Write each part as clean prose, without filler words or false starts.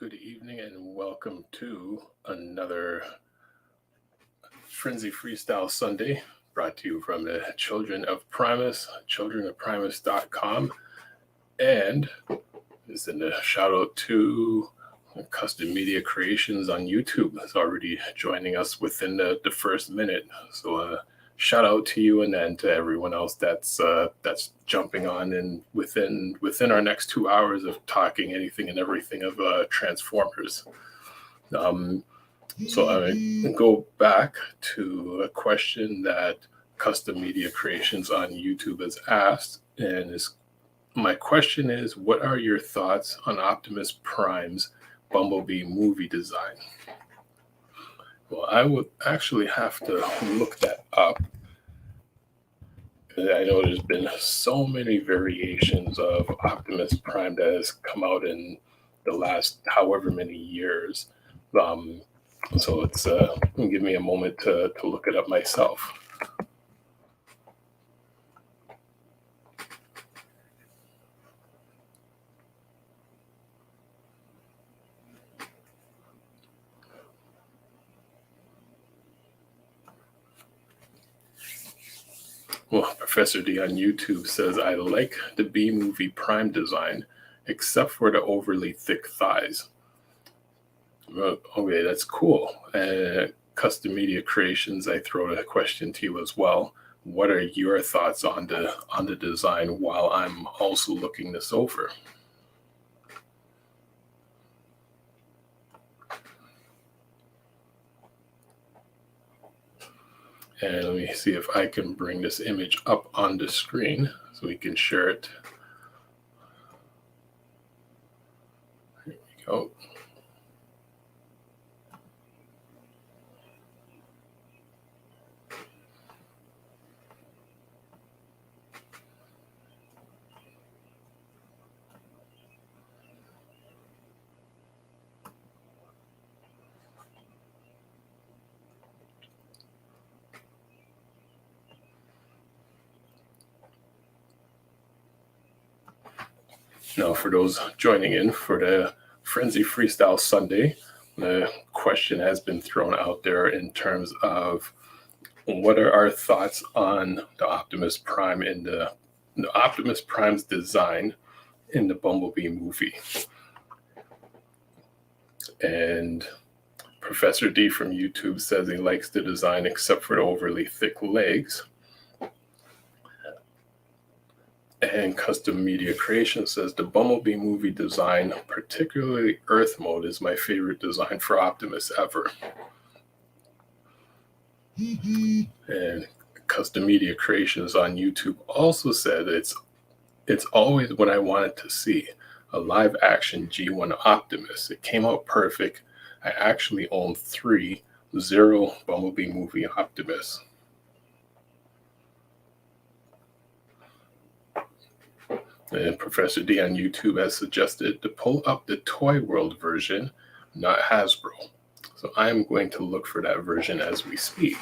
Good evening and welcome to another Frenzy Freestyle Sunday brought to you from the Children of Primus, childrenofprimus.com. And this is a shout out to Custom Media Creations on YouTube. It's already joining us within the first minute. So shout out to you and then to everyone else that's jumping on and within our next 2 hours of talking anything and everything of Transformers. So I go back to a question that Custom Media Creations on YouTube has asked, and my question is, what are your thoughts on Optimus Prime's Bumblebee movie design? Well, I would actually have to look that up. I know there's been so many variations of Optimus Prime that has come out in the last however many years. So it's give me a moment to look it up myself. Well, Professor D on YouTube says, I like the B movie Prime design, except for the overly thick thighs. Well, okay, that's cool. Custom Media Creations, I throw a question to you as well. What are your thoughts on the design while I'm also looking this over? And let me see if I can bring this image up on the screen so we can share it. Here we go. Now, for those joining in for the Frenzy Freestyle Sunday, the question has been thrown out there in terms of what are our thoughts on the Optimus Prime and the Optimus Prime's design in the Bumblebee movie. And Professor D from YouTube says he likes the design except for the overly thick legs. And Custom Media Creation says the Bumblebee movie design, particularly Earth mode, is my favorite design for Optimus ever. And Custom Media Creations on YouTube also said it's always what I wanted to see, a live action G1 Optimus. It came out perfect. I actually own 3 Bumblebee movie Optimus. And Professor D on YouTube has suggested to pull up the Toy World version, not Hasbro. So I'm going to look for that version as we speak.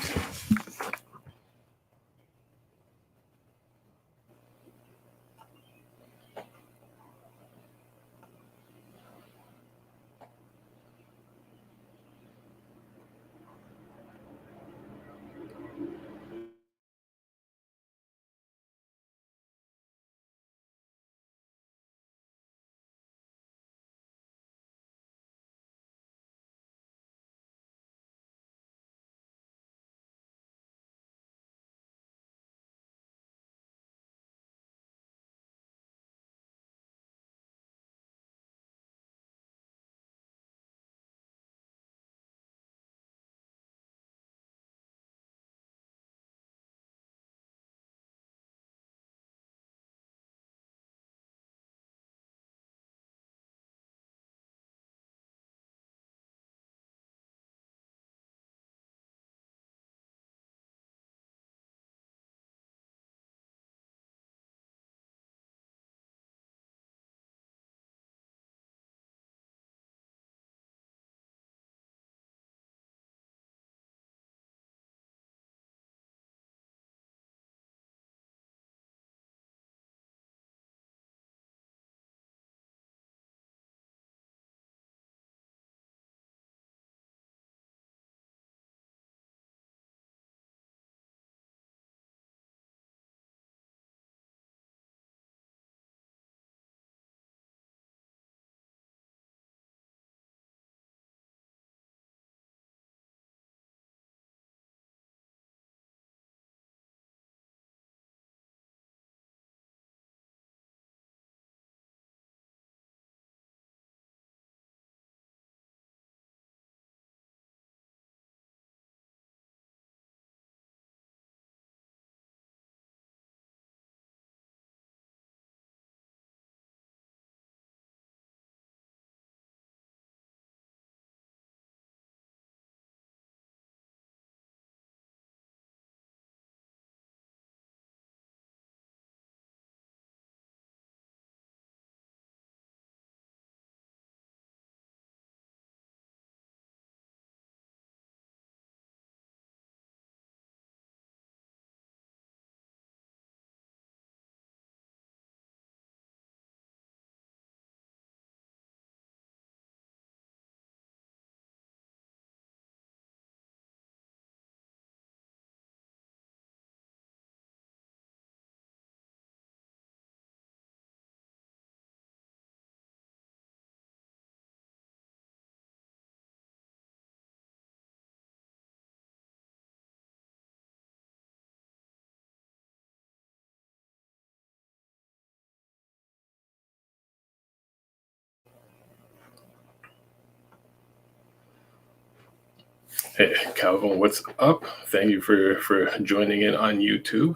Hey, Calvin, what's up? Thank you for joining in on YouTube.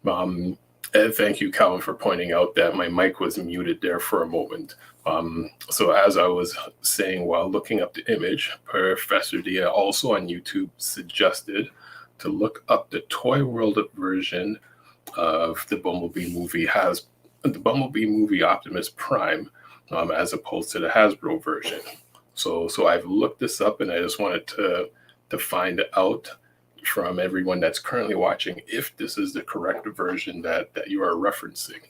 And thank you, Calvin, for pointing out that my mic was muted there for a moment. So as I was saying while looking up the image, Professor Dia also on YouTube suggested to look up the Toy World version of the Bumblebee movie Optimus Prime, as opposed to the Hasbro version. So I've looked this up, and I just wanted to find out from everyone that's currently watching if this is the correct version that you are referencing.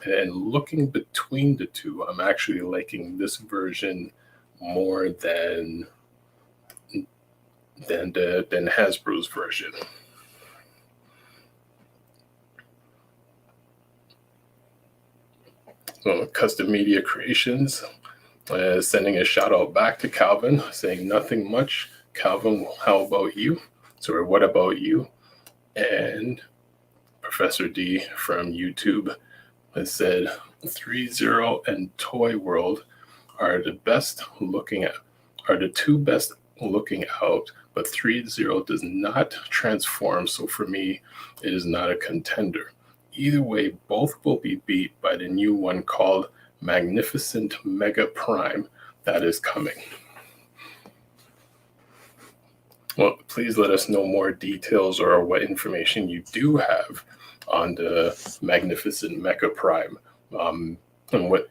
And looking between the two, I'm actually liking this version more than Hasbro's version. So Custom Media Creations, sending a shout out back to Calvin, saying nothing much. Calvin, how about you? So what about you? And Professor D from YouTube has said 3-0 and Toy World are the two best looking out, but 3-0 does not transform, so for me it is not a contender. Either way, both will be beat by the new one called Magnificent Mega Prime that is coming. Well, please let us know more details or what information you do have on the Magnificent Mega Prime, and what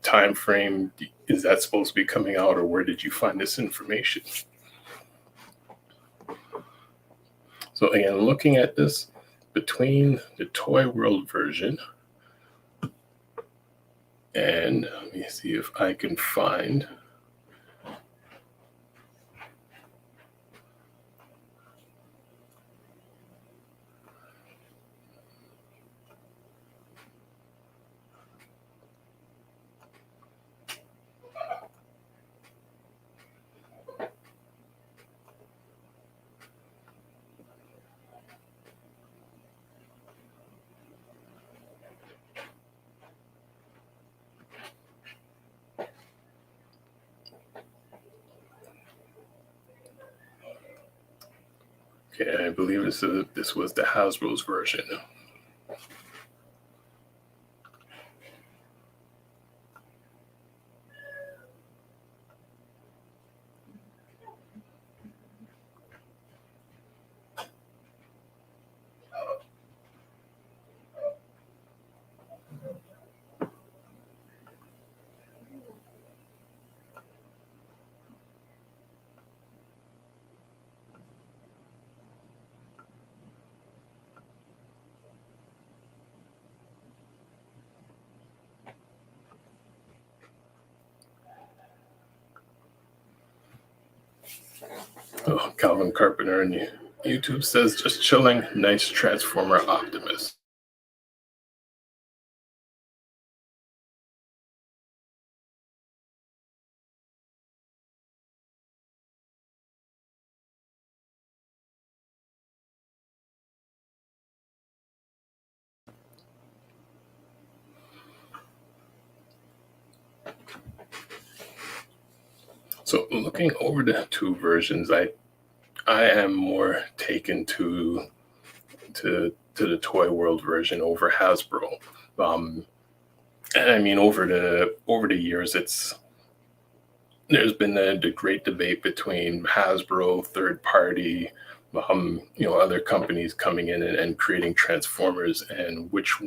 time frame is that supposed to be coming out, or where did you find this information? So again, looking at this between the Toy World version, and let me see if I can find Okay, I believe this was the Hasbro's version. Oh, Calvin Carpenter on YouTube says, just chilling, nice Transformer Optimus. So looking over the two versions, I am more taken to the Toy World version over Hasbro. And I mean, over the years, there's been the great debate between Hasbro, third party, other companies coming in and creating Transformers, and which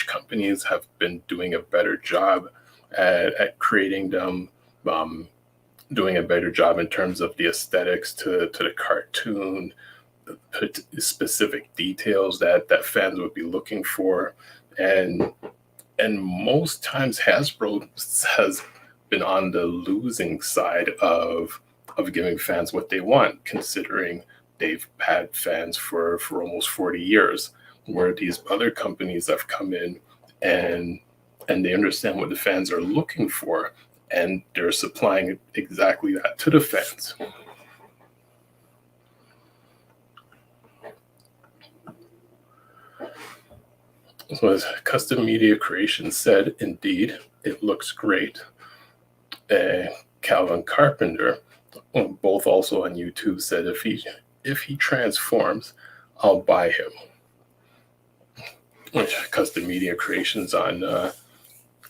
companies have been doing a better job at creating them, doing a better job in terms of the aesthetics to the cartoon, specific details that fans would be looking for, and most times Hasbro has been on the losing side of giving fans what they want, considering they've had fans for almost 40 years, where these other companies have come in and they understand what the fans are looking for, and they're supplying exactly that to the fans. So as Custom Media Creation said, indeed, it looks great. Calvin Carpenter both also on YouTube, said if he transforms, I'll buy him. Which Custom Media Creations on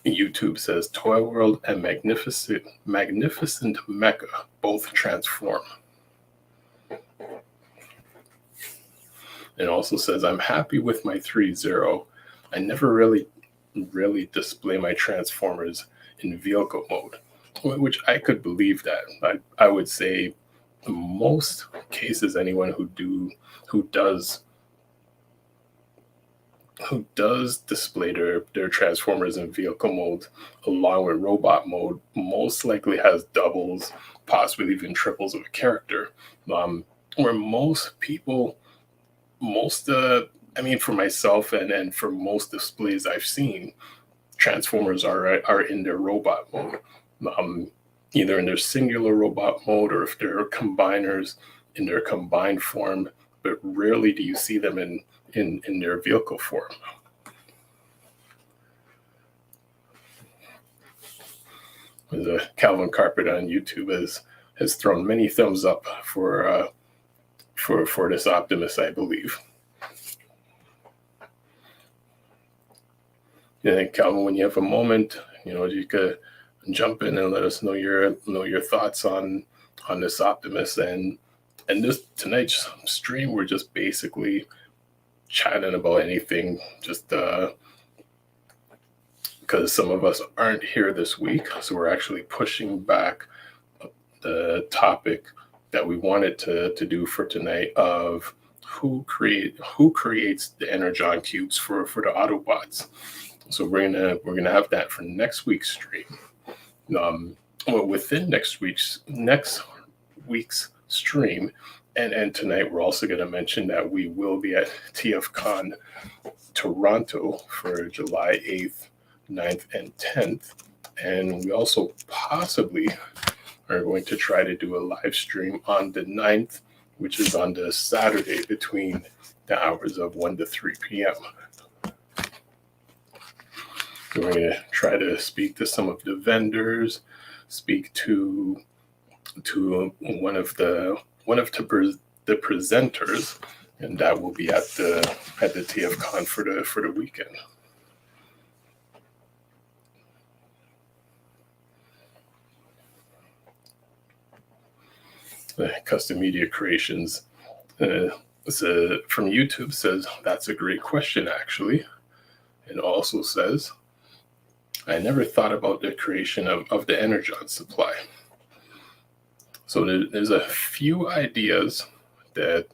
YouTube says Toy World and Magnificent Mecha both transform. It also says I'm happy with my 3.0. I never really display my transformers in vehicle mode, which I could believe that. I would say in most cases anyone who does display their transformers in vehicle mode along with robot mode most likely has doubles, possibly even triples of a character. Where most people, for myself and for most displays I've seen, transformers are in their robot mode, either in their singular robot mode or if they're combiners in their combined form, but rarely do you see them in their vehicle form. The Calvin Carpet on YouTube has thrown many thumbs up for this Optimus, I believe. Yeah, Calvin, when you have a moment, you could jump in and let us know your thoughts on this Optimus and this tonight's stream. We're just basically chatting about anything, just because some of us aren't here this week, so we're actually pushing back the topic that we wanted to do for tonight of who creates the Energon cubes for the Autobots. So we're gonna have that for next week's stream. Within next week's stream, and tonight we're also gonna mention that we will be at TFCon Toronto for July 8th, 9th, and 10th, and we also possibly are going to try to do a live stream on the 9th, which is on the Saturday between the hours of 1 to 3 p.m. So we're going to try to speak to some of the vendors, speak to one of the presenters, and that will be at the TFCon for the weekend. Custom Media Creations from YouTube says that's a great question, actually. It also says, I never thought about the creation of the Energon supply. So there's a few ideas that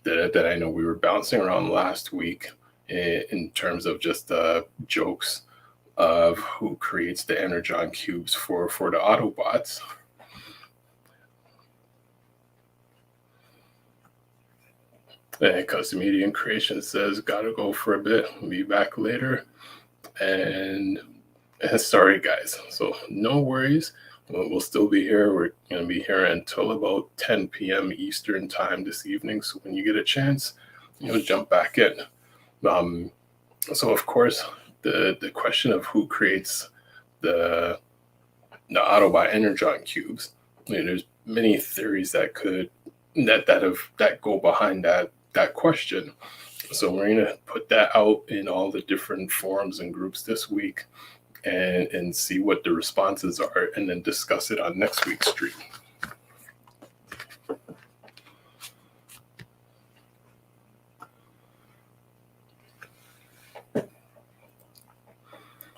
I know we were bouncing around last week in terms of just jokes of who creates the Energon cubes for the Autobots. Custom Media Creation says, gotta go for a bit. We'll be back later. And sorry, guys. So no worries. We'll still be here. We're going to be here until about 10 p.m. Eastern time this evening. So when you get a chance, jump back in. So, of course, the question of who creates the Autobot Energon cubes, there's many theories that go behind that question. So we're going to put that out in all the different forums and groups this week and see what the responses are, and then discuss it on next week's stream.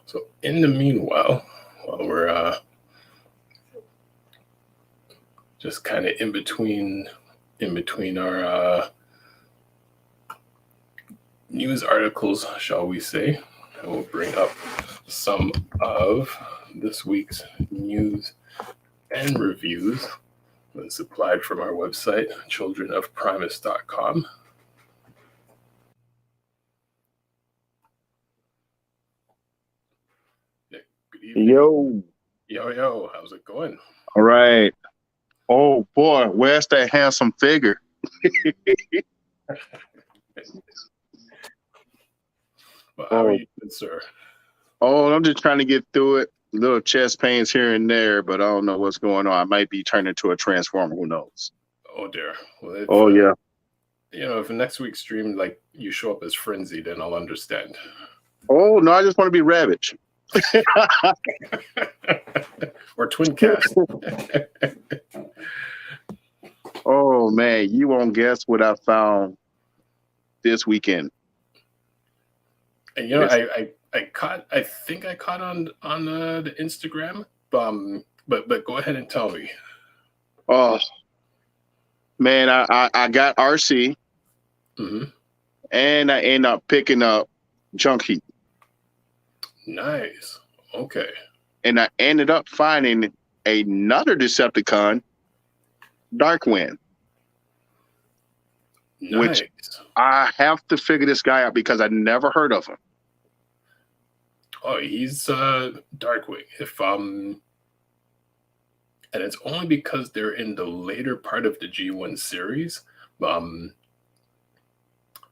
So in the meanwhile, while we're just kind of in between our news articles, shall we say, I will bring up some of this week's news and reviews when supplied from our website, childrenofprimus.com. Yeah, good evening. Yo, how's it going? All right. Oh boy, where's that handsome figure? Well, how are you, sir? Oh, I'm just trying to get through it. little chest pains here and there, but I don't know what's going on. I might be turned into a transformer. Who knows? Oh dear. Well, if, Oh yeah. if next week's stream like you show up as Frenzy, then I'll understand. Oh no, I just want to be Ravage. Or Twin Cast. Oh man, you won't guess what I found this weekend. And I think I caught on the Instagram. But go ahead and tell me. Oh man, I got RC, and I end up picking up Junk Heap. Nice. Okay. And I ended up finding another Decepticon, Darkwind. Nice. Which I have to figure this guy out because I never heard of him. Oh, he's Darkwing. And it's only because they're in the later part of the G1 series.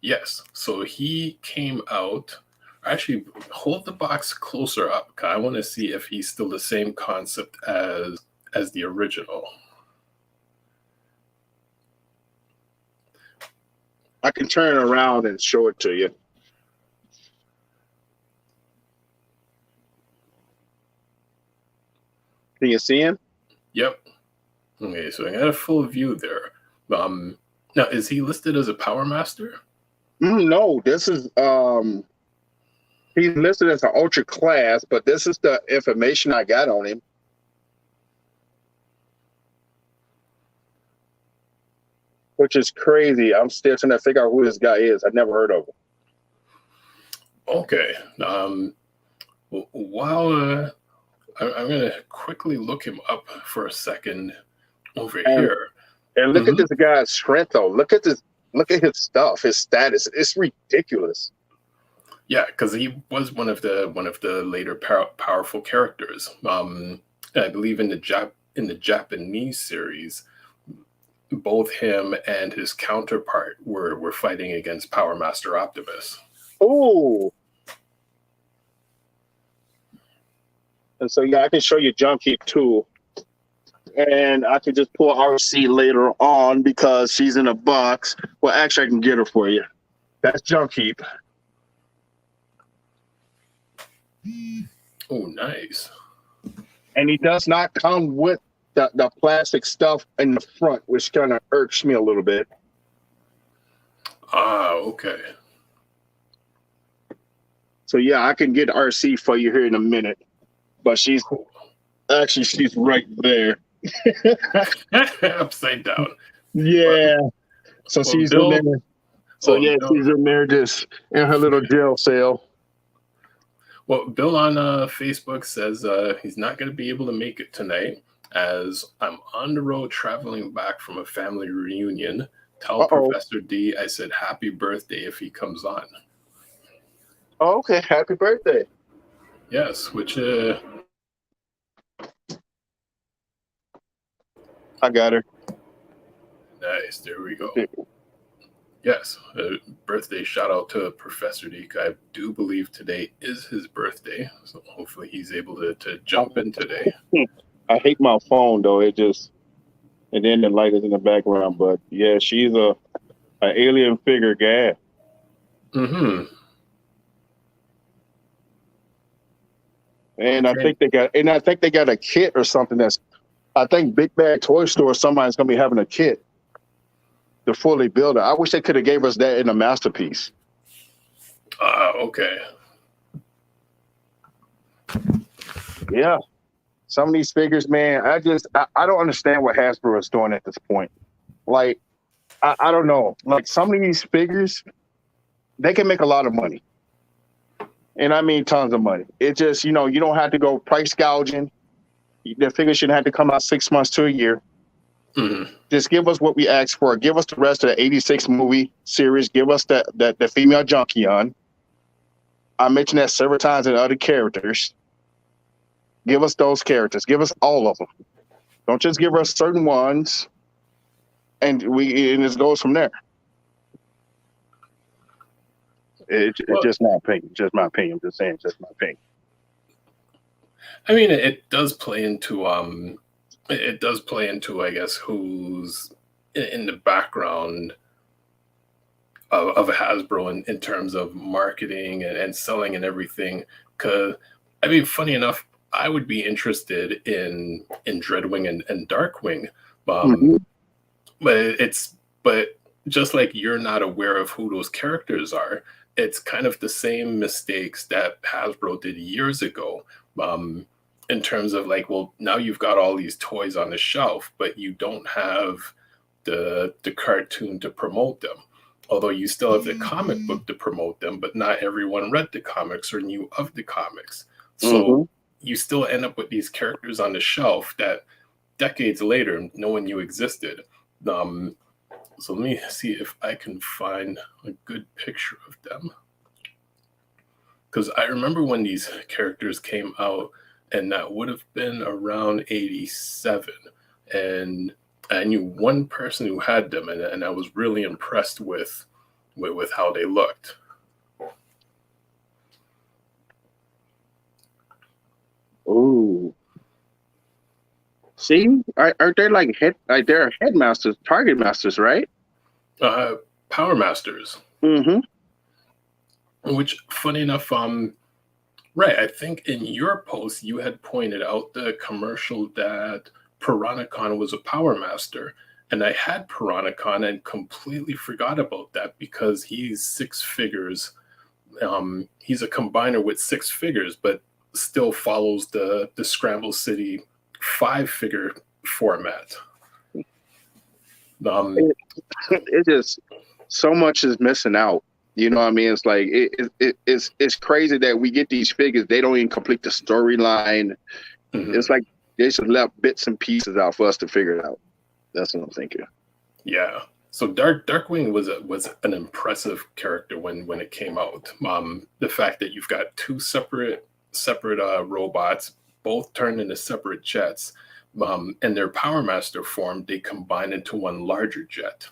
Yes. So he came out. Actually, hold the box closer up, because I want to see if he's still the same concept as the original. I can turn around and show it to you. Can you see him? Yep. Okay, so I got a full view there. Now, is he listed as a Power Master? No, this is he's listed as an Ultra Class, but this is the information I got on him. Which is crazy. I'm still trying to figure out who this guy is. I've never heard of him. Okay. While I'm going to quickly look him up for a second over here. And look at this guy's strength, though. Look at this. Look at his stuff, his status. It's ridiculous. Yeah, because he was one of the later powerful characters. I believe in the Japanese series, both him and his counterpart were fighting against Power Master Optimus. Oh. And so yeah, I can show you Junk Heap too. And I can just pull RC later on because she's in a box. Well, actually I can get her for you. That's Junk Heap. Oh, nice. And he does not come with the plastic stuff in the front, which kind of irks me a little bit. Ah, okay. So yeah, I can get RC for you here in a minute. But she's right there. Upside down. Yeah. So she's in there. So Bill, she's in there just in her little jail cell. Well, Bill on Facebook says he's not going to be able to make it tonight as I'm on the road traveling back from a family reunion. Tell Professor D I said happy birthday if he comes on. Oh, okay. Happy birthday. Yes, which I got her. Nice. There we go. Yes, birthday shout out to Professor D. I do believe today is his birthday, so hopefully he's able to jump in today. I hate my phone though. It just, and then the light is in the background. But yeah, she's an alien figure guy. Mm-hmm. And okay. I think they got a kit or something that's. I think Big Bag Toy Store. Somebody's gonna be having a kit to fully build it. I wish they could have gave us that in a masterpiece. Okay. Yeah. Some of these figures, man, I don't understand what Hasbro is doing at this point. Like, I don't know. Like, some of these figures, they can make a lot of money. And I mean tons of money. It just, you don't have to go price gouging. The figures shouldn't have to come out 6 months to a year. Mm-hmm. Just give us what we asked for. Give us the rest of the 86 movie series. Give us the female Junkion. I mentioned that several times in other characters. Give us those characters. Give us all of them. Don't just give us certain ones, and it goes from there. It's just my opinion. Just my opinion. I'm just saying, just my opinion. I mean, it does play into it does play into, I guess, who's in the background of Hasbro in terms of marketing and selling and everything. Because I mean, funny enough, I would be interested in Dreadwing and Darkwing, Mhm. um, but but just like you're not aware of who those characters are, it's kind of the same mistakes that Hasbro did years ago. Um, in terms of like, well, now you've got all these toys on the shelf, but you don't have the cartoon to promote them. Although you still have the comic book to promote them, but not everyone read the comics or knew of the comics. So Mhm. you still end up with these characters on the shelf that decades later no one knew existed. Um, so let me see if I can find a good picture of them. Because I remember when these characters came out, and that would have been around 87. And I knew one person who had them, and I was really impressed with how they looked. Ooh. See, are they like they're headmasters, target masters, right? Uh, Power Masters, Mm-hmm. which, funny enough, right, I think in your post you had pointed out the commercial that Piranacon was a Power Master. And I had Piranacon and completely forgot about that because he's six figures. He's a combiner with six figures, but still follows the Scramble City 5 figure format. Um, It just so much is missing out. You know what I mean? It's like it's crazy that we get these figures. They don't even complete the storyline. It's mhm. like they should left bits and pieces out for us to figure it out. That's what I'm thinking. Yeah. So Darkwing was an impressive character when it came out. The fact that you've got two separate robots, both turned into separate jets, and their Power Master form, they combine into one larger jet.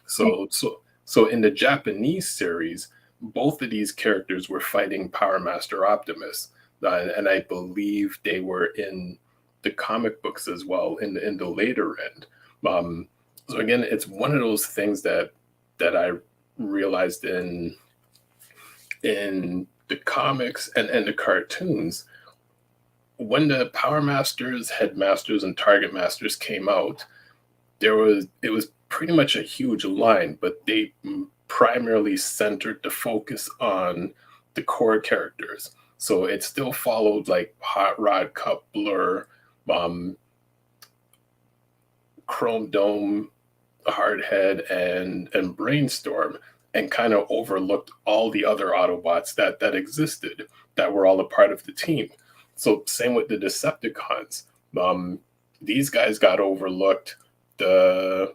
So in the Japanese series, both of these characters were fighting Power Master Optimus, and I believe they were in the comic books as well in the later end. Um, so again, it's one of those things that I realized in the comics and the cartoons when the Power Masters, Headmasters, and Target Masters came out. It was pretty much a huge line, but they primarily centered the focus on the core characters. So it still followed like Hot Rod, Cup, Blur, um, Chrome Dome, Hardhead, and Brainstorm, and kind of overlooked all the other Autobots that existed that were all a part of the team. So same with the Decepticons. Um, these guys got overlooked. The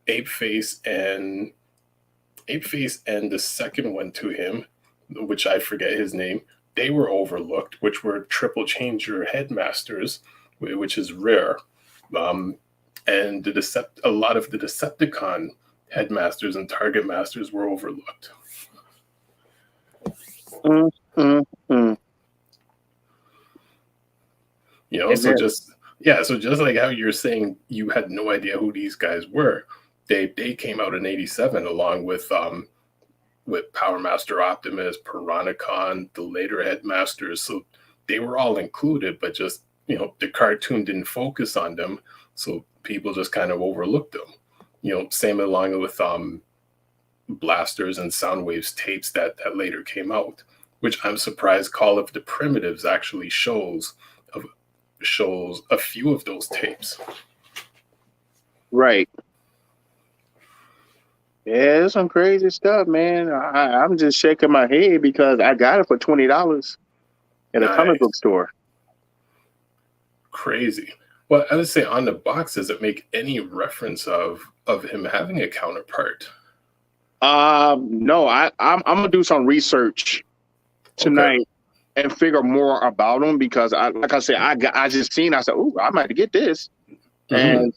Ape Face and the second one to him, which I forget his name, they were overlooked, which were triple changer headmasters, which is rare. Um, and a lot of the Decepticon headmasters and target masters were overlooked. Mm, mm, mm. You know, And so then, just yeah, so just like how you're saying you had no idea who these guys were, they came out in '87 along with Power Master Optimus, Piranacon, the later headmasters. So they were all included, but just the cartoon didn't focus on them, so people just kind of overlooked them. Same along with Blasters and Soundwaves tapes that later came out, which I'm surprised Call of the Primitives actually shows a few of those tapes. right. Yeah, it's some crazy stuff, man. I'm just shaking my head because I got it for $20 at a comic book Nice, store. crazy. Well, I would say on the box, does it make any reference of him having a counterpart? No, I'm gonna do some research Okay. tonight and figure more about them because like I said, I just seen. I said, "Ooh, I might get this," Hmm. and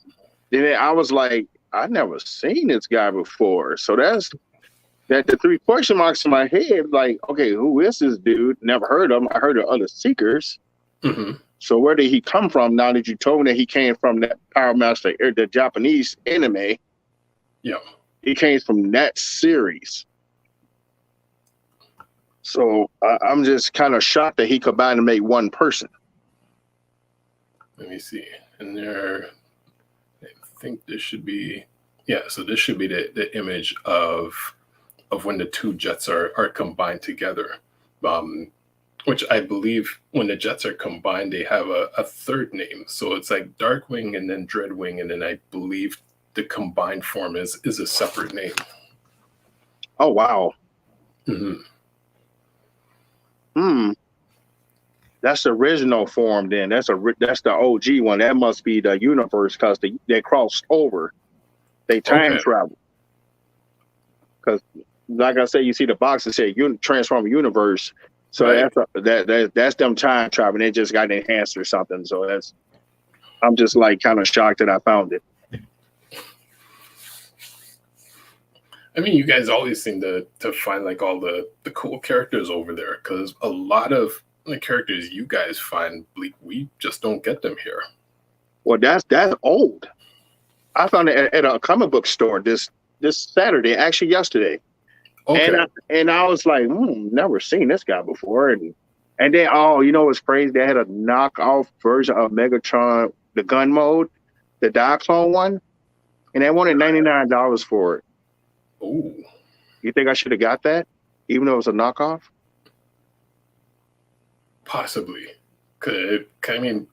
then I was like, "I never seen this guy before." So that the three question marks in my head. Like, okay, who is this dude? Never heard of him. I heard of other seekers, Mm-hmm. So where did he come from? Now that you told me that he came from that Power Master, the Japanese anime, Yeah. he came from that series. So I'm just kind of shocked that he combined to make one person. Let me see. And there, I think this should be, yeah. So this should be the image of when the two jets are combined together. Which I believe when the jets are combined, they have a third name. So it's like Darkwing and then Dreadwing, and then I believe the combined form is a separate name. Oh wow. Mm-hmm. That's the original form. Then that's the OG one. That must be the universe because they crossed over. They time travel. Because, like I say, you see the box that say Transform Universe. So right. that's them time traveling. They just got enhanced or something. So I'm just like kind of shocked that I found it. I mean, you guys always seem to find like all the cool characters over there, because a lot of the characters you guys find, we just don't get them here. Well, that's old. I found it at a comic book store this Saturday, actually yesterday. Okay. And I was like, never seen this guy before. And then, you know what's crazy? They had a knockoff version of Megatron, the gun mode, the Diaclone one, and they wanted $99 for it. Ooh. You think I should have got that, even though it was a knockoff? Possibly. I'm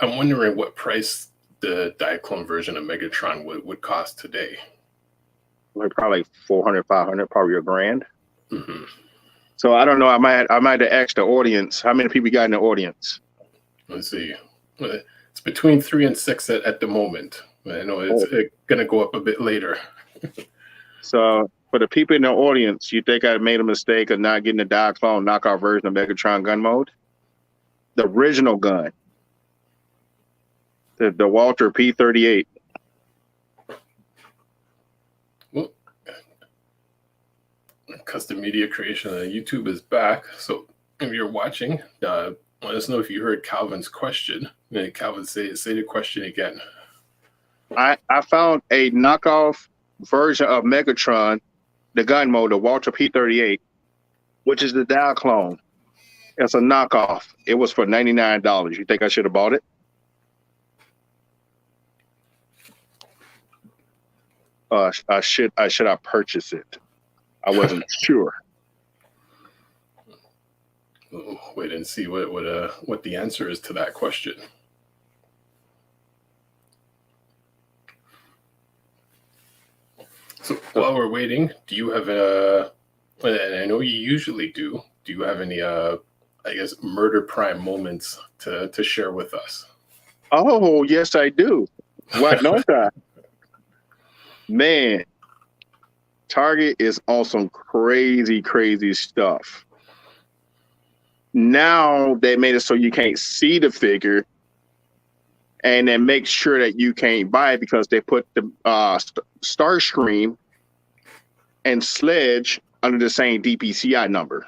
wondering what price the Diaclone version of Megatron would cost today. Like probably 400, 500, probably $1,000. Mm-hmm. So I don't know. I might have asked the audience. How many people got in the audience? Let's see. It's between 3 and 6 at the moment. I know it's going to go up a bit later. So for the people in the audience, you think I made a mistake of not getting the Diaclone knockoff version of Megatron gun mode? The original gun. The Walter P-38. Well, custom media creation on YouTube is back. So if you're watching, let us know if you heard Calvin's question. And Calvin, say the question again. I found a knockoff version of Megatron, the gun mode, the Walter P-38, which is the Diaclone. It's a knockoff. It was for $99. You think I should have bought it? Should I purchase it? I wasn't sure. We'll wait and see what the answer is to that question. So while we're waiting, do you have and I know you usually do you have any Murder Prime moments to share with us? Oh, yes, I do. What don't I? Man, Target is on some crazy, crazy stuff. Now they made it so you can't see the figure, and then make sure that you can't buy it because they put the Starscream and Sledge under the same DPCI number.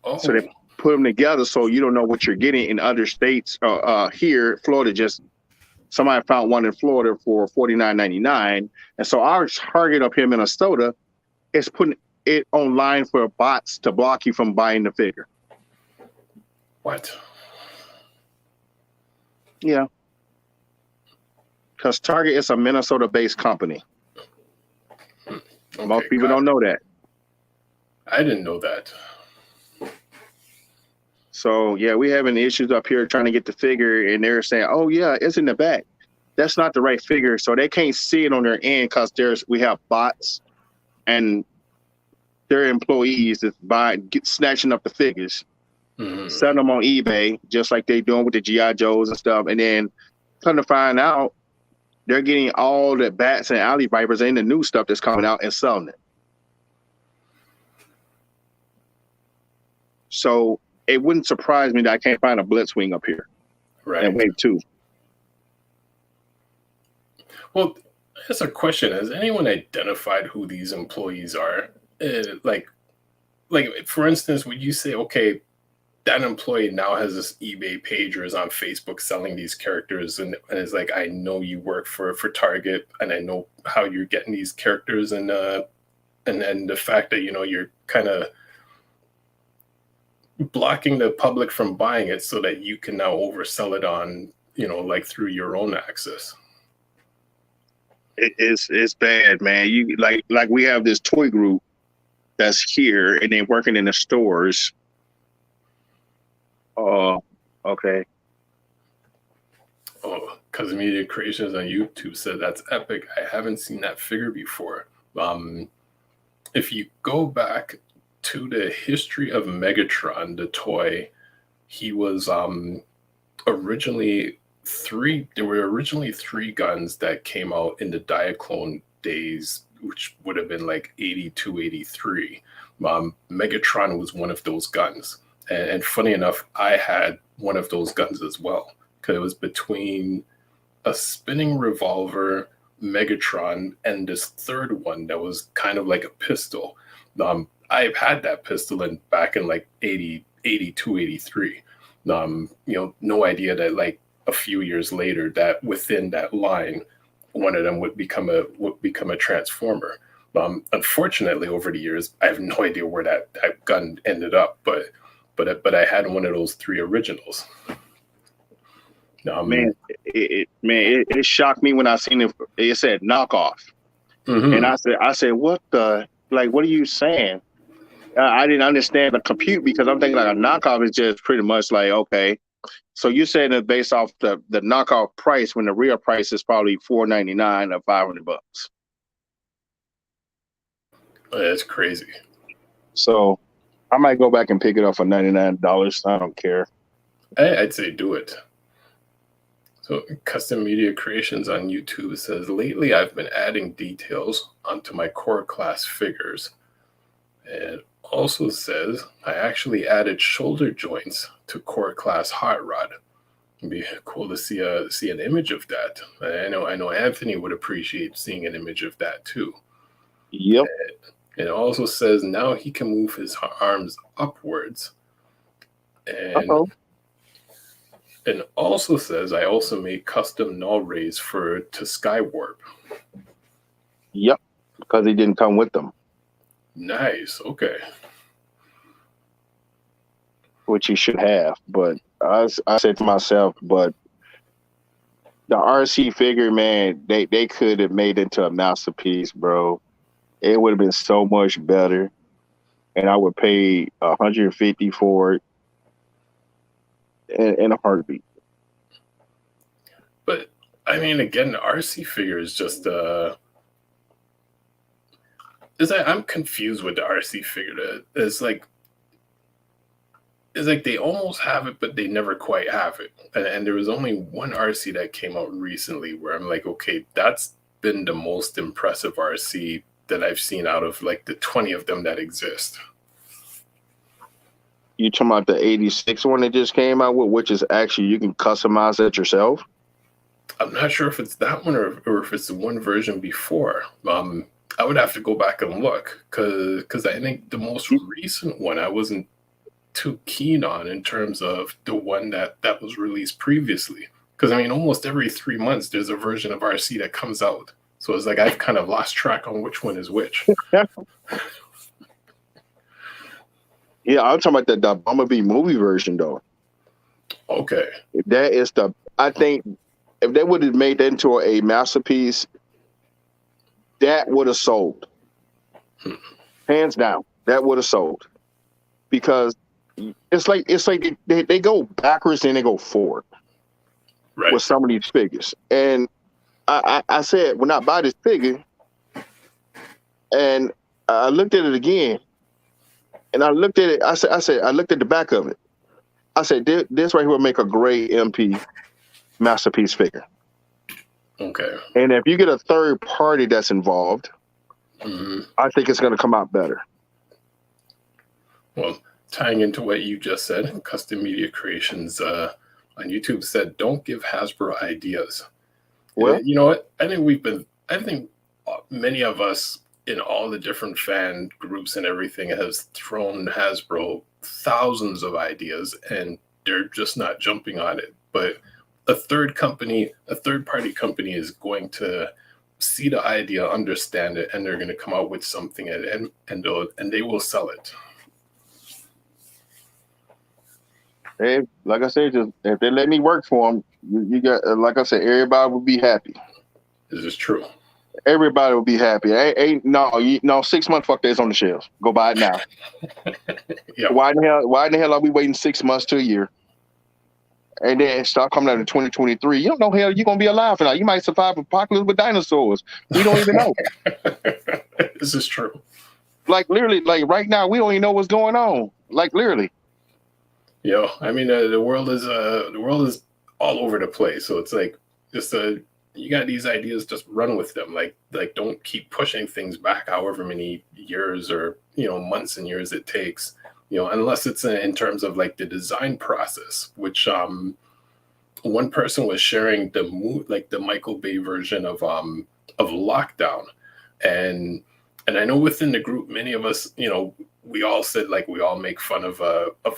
Oh. So they put them together so you don't know what you're getting in other states. Here, Florida, somebody found one in Florida for $49.99. And so our Target up here in Minnesota is putting it online for bots to block you from buying the figure. What? Yeah. Because Target is a Minnesota-based company. Okay, most people don't know that. I didn't know that. So, yeah, we having issues up here trying to get the figure, and they're saying, oh, yeah, it's in the back. That's not the right figure. So they can't see it on their end because we have bots and their employees is snatching up the figures, selling them on eBay, just like they're doing with the G.I. Joes and stuff. And then come to find out, they're getting all the bats and alley vipers and the new stuff that's coming out and selling it. So it wouldn't surprise me that I can't find a Blitzwing up here. Right. And Wave 2. Well, that's a question. Has anyone identified who these employees are? Like, for instance, would you say, okay, that employee now has this eBay page or is on Facebook selling these characters, and it's like, I know you work for Target, and I know how you're getting these characters, and the fact that you're kind of blocking the public from buying it so that you can now oversell it on like through your own access. It's bad, man. You like we have this toy group that's here and they're working in the stores. Oh, okay. Oh, Custom Media Creations on YouTube said that's epic. I haven't seen that figure before. If you go back to the history of Megatron, the toy, he was originally there were originally three guns that came out in the Diaclone days, which would have been like 82, 83. Megatron was one of those guns. And funny enough, I had one of those guns as well, because it was between a spinning revolver, Megatron, and this third one that was kind of like a pistol. I've had that pistol back in like 80, 82, 83. No idea that like a few years later that within that line, one of them would become a transformer. Unfortunately, over the years, I have no idea where that gun ended up, but I had one of those three originals. It shocked me when I seen it. It said knockoff, and I said, what the, like, what are you saying? I didn't understand the compute, because I'm thinking like a knockoff is just pretty much like, okay, so you're saying it based off the knockoff price when the real price is probably $4.99 or $500. That's crazy. So I might go back and pick it up for $99. I don't care. I'd say do it. So Custom Media Creations on YouTube says, lately I've been adding details onto my core class figures. And also says, I actually added shoulder joints to core class Hot Rod. It'd be cool to see an image of that. I know Anthony would appreciate seeing an image of that too. Yep. And it also says now he can move his arms upwards. And And also says, I also made custom null rays to Skywarp. Yep, because he didn't come with them. Nice. Okay. Which he should have, but I said to myself, but the RC figure, man, they could have made it into a masterpiece, bro. It would have been so much better, and I would pay $150 for it in a heartbeat. But I mean, again, the RC figure is just I'm confused with the RC figure. It's like they almost have it, but they never quite have it. And there was only one RC that came out recently where I'm like, okay, that's been the most impressive RC that I've seen out of like the 20 of them that exist. You talking about the 86 one that just came out with, which is actually you can customize it yourself? I'm not sure if it's that one or if it's the one version before. I would have to go back and look because I think the most recent one I wasn't too keen on in terms of the one that was released previously. Because I mean, almost every 3 months there's a version of RC that comes out. So it's like I've kind of lost track on which one is which. Yeah, I'm talking about the Bumblebee movie version though. Okay. That is I think if they would have made that into a masterpiece, that would have sold. Hands down, that would have sold. Because it's like they go backwards and they go forward. Right. With some of these figures. And I said, when I buy this figure, and I looked at it again, and I looked at it, I said, I looked at the back of it. I said, this right here will make a great MP masterpiece figure. Okay. And if you get a third party that's involved, I think it's going to come out better. Well, tying into what you just said, Custom Media Creations on YouTube said, don't give Hasbro ideas. Well, you know what? I think many of us in all the different fan groups and everything has thrown Hasbro thousands of ideas, and they're just not jumping on it. But a third party company is going to see the idea, understand it, and they're going to come out with something, and they will sell it. Hey, like I said, just if they let me work for them, you got like I said, everybody will be happy. This is true. Everybody will be happy. Ain't no 6 months. Fuck that's on the shelves. Go buy it now. Yeah. Why in the hell are we waiting 6 months to a year? And then start coming out in 2023. You don't know hell you're gonna be alive for now. You might survive apocalypse with dinosaurs. We don't even know. This is true. Like literally, like right now, we don't even know what's going on. Like literally. I mean, the world is all over the place. So it's like just you got these ideas, just run with them. Like don't keep pushing things back, however many years or months and years it takes. Unless it's in terms of like the design process, which one person was sharing the Michael Bay version of Lockdown, and I know within the group, many of us, we all said like we all make fun of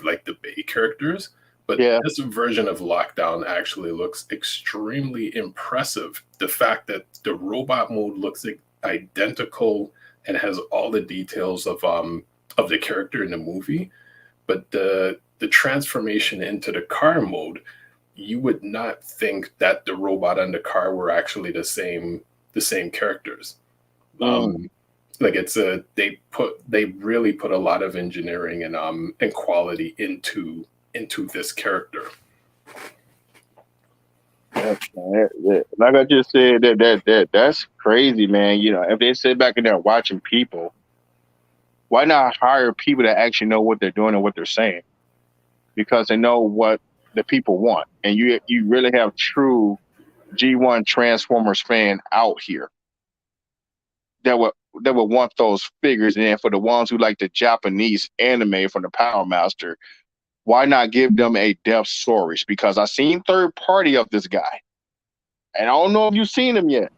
like the Bay characters, but Yeah. this version of Lockdown actually looks extremely impressive. The fact that the robot mode looks identical and has all the details of the character in the movie, but the transformation into the car mode, you would not think that the robot and the car were actually the same characters. Like it's they really put a lot of engineering and quality into this character. Like I just said, that's crazy, man. If they sit back in there watching people, why not hire people that actually know what they're doing and what they're saying? Because they know what the people want, and you really have true G1 Transformers fan out here that would want those figures. And then for the ones who like the Japanese anime from the Power Master, why not give them a Death Saurus? Because I seen third party of this guy, and I don't know if you've seen him yet.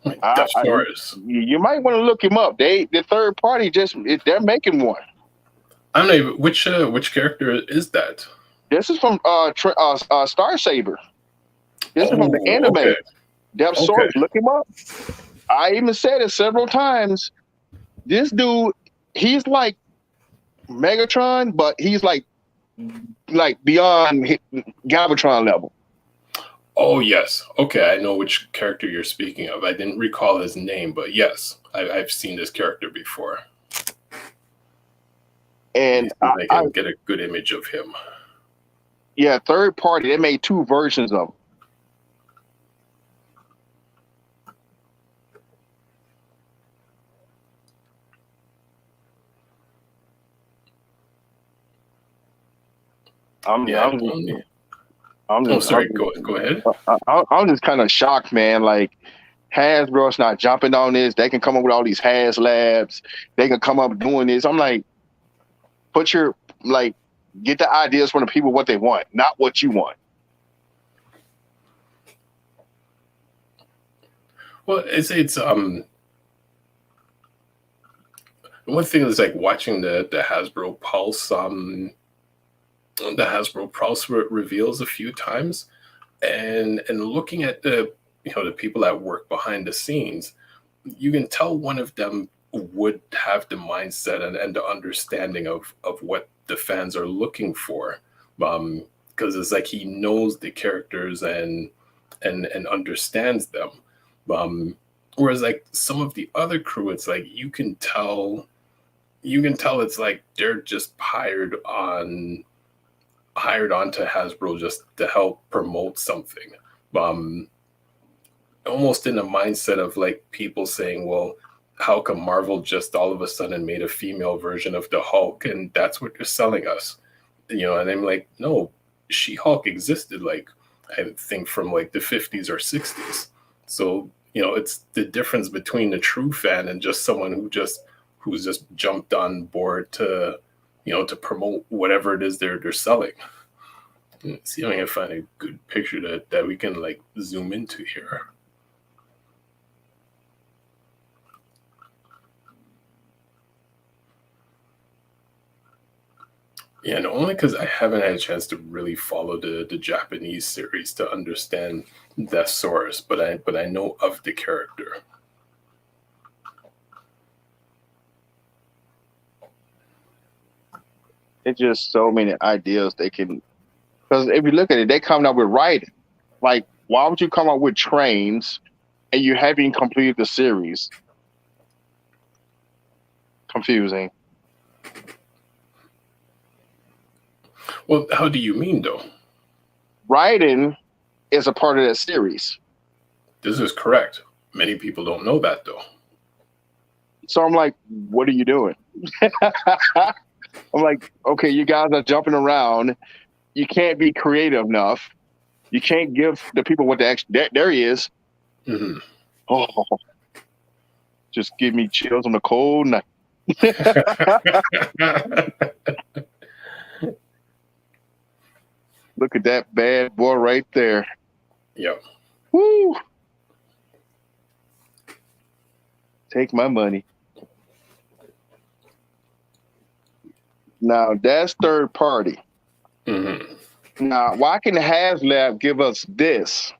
Death Saurus. You might want to look him up. The third party they're making one. I don't know even which character is that. This is from Star Saber. This is from the anime. Okay. Death Saurus. Look him up. I even said it several times. This dude, he's like Megatron, but he's like beyond Galvatron level. Oh yes, okay. I know which character you're speaking of. I didn't recall his name, but yes, I've seen this character before. And I can get a good image of him. Yeah, third party. They made two versions of him. I'm sorry. Go ahead. I'm just kind of shocked, man. Like Hasbro's not jumping on this. They can come up with all these Has Labs. They can come up doing this. I'm like, get the ideas from the people what they want, not what you want. Well, it's one thing is like watching the Hasbro Pulse reveals a few times, and looking at the people that work behind the scenes, you can tell one of them would have the mindset and the understanding of what the fans are looking for, because it's like he knows the characters and understands them, whereas like some of the other crew, it's like you can tell it's like they're just hired on to Hasbro just to help promote something, almost in the mindset of like people saying, well, how come Marvel just all of a sudden made a female version of the Hulk and that's what you're selling us? And I'm like, no, She-Hulk existed, like I think from like the 50s or 60s. So it's the difference between a true fan and just someone who's just jumped on board to to promote whatever it is they're selling. Let's see if I can find a good picture that we can like zoom into here. Yeah, and only because I haven't had a chance to really follow the Japanese series to understand the source, but I know of the character. It's just so many ideas they can. Because if you look at it, they come up with writing. Like, why would you come up with trains and you haven't completed the series? Confusing. Well, how do you mean though? Writing is a part of that series. This is correct. Many people don't know that though. So I'm like, what are you doing? I'm like, okay, you guys are jumping around. You can't be creative enough. You can't give the people what they actually. There he is. Hmm. Oh, just give me chills on the cold night. Look at that bad boy right there. Yep. Woo! Take my money. Now that's third party. Hmm. Now, why can HasLab give us this?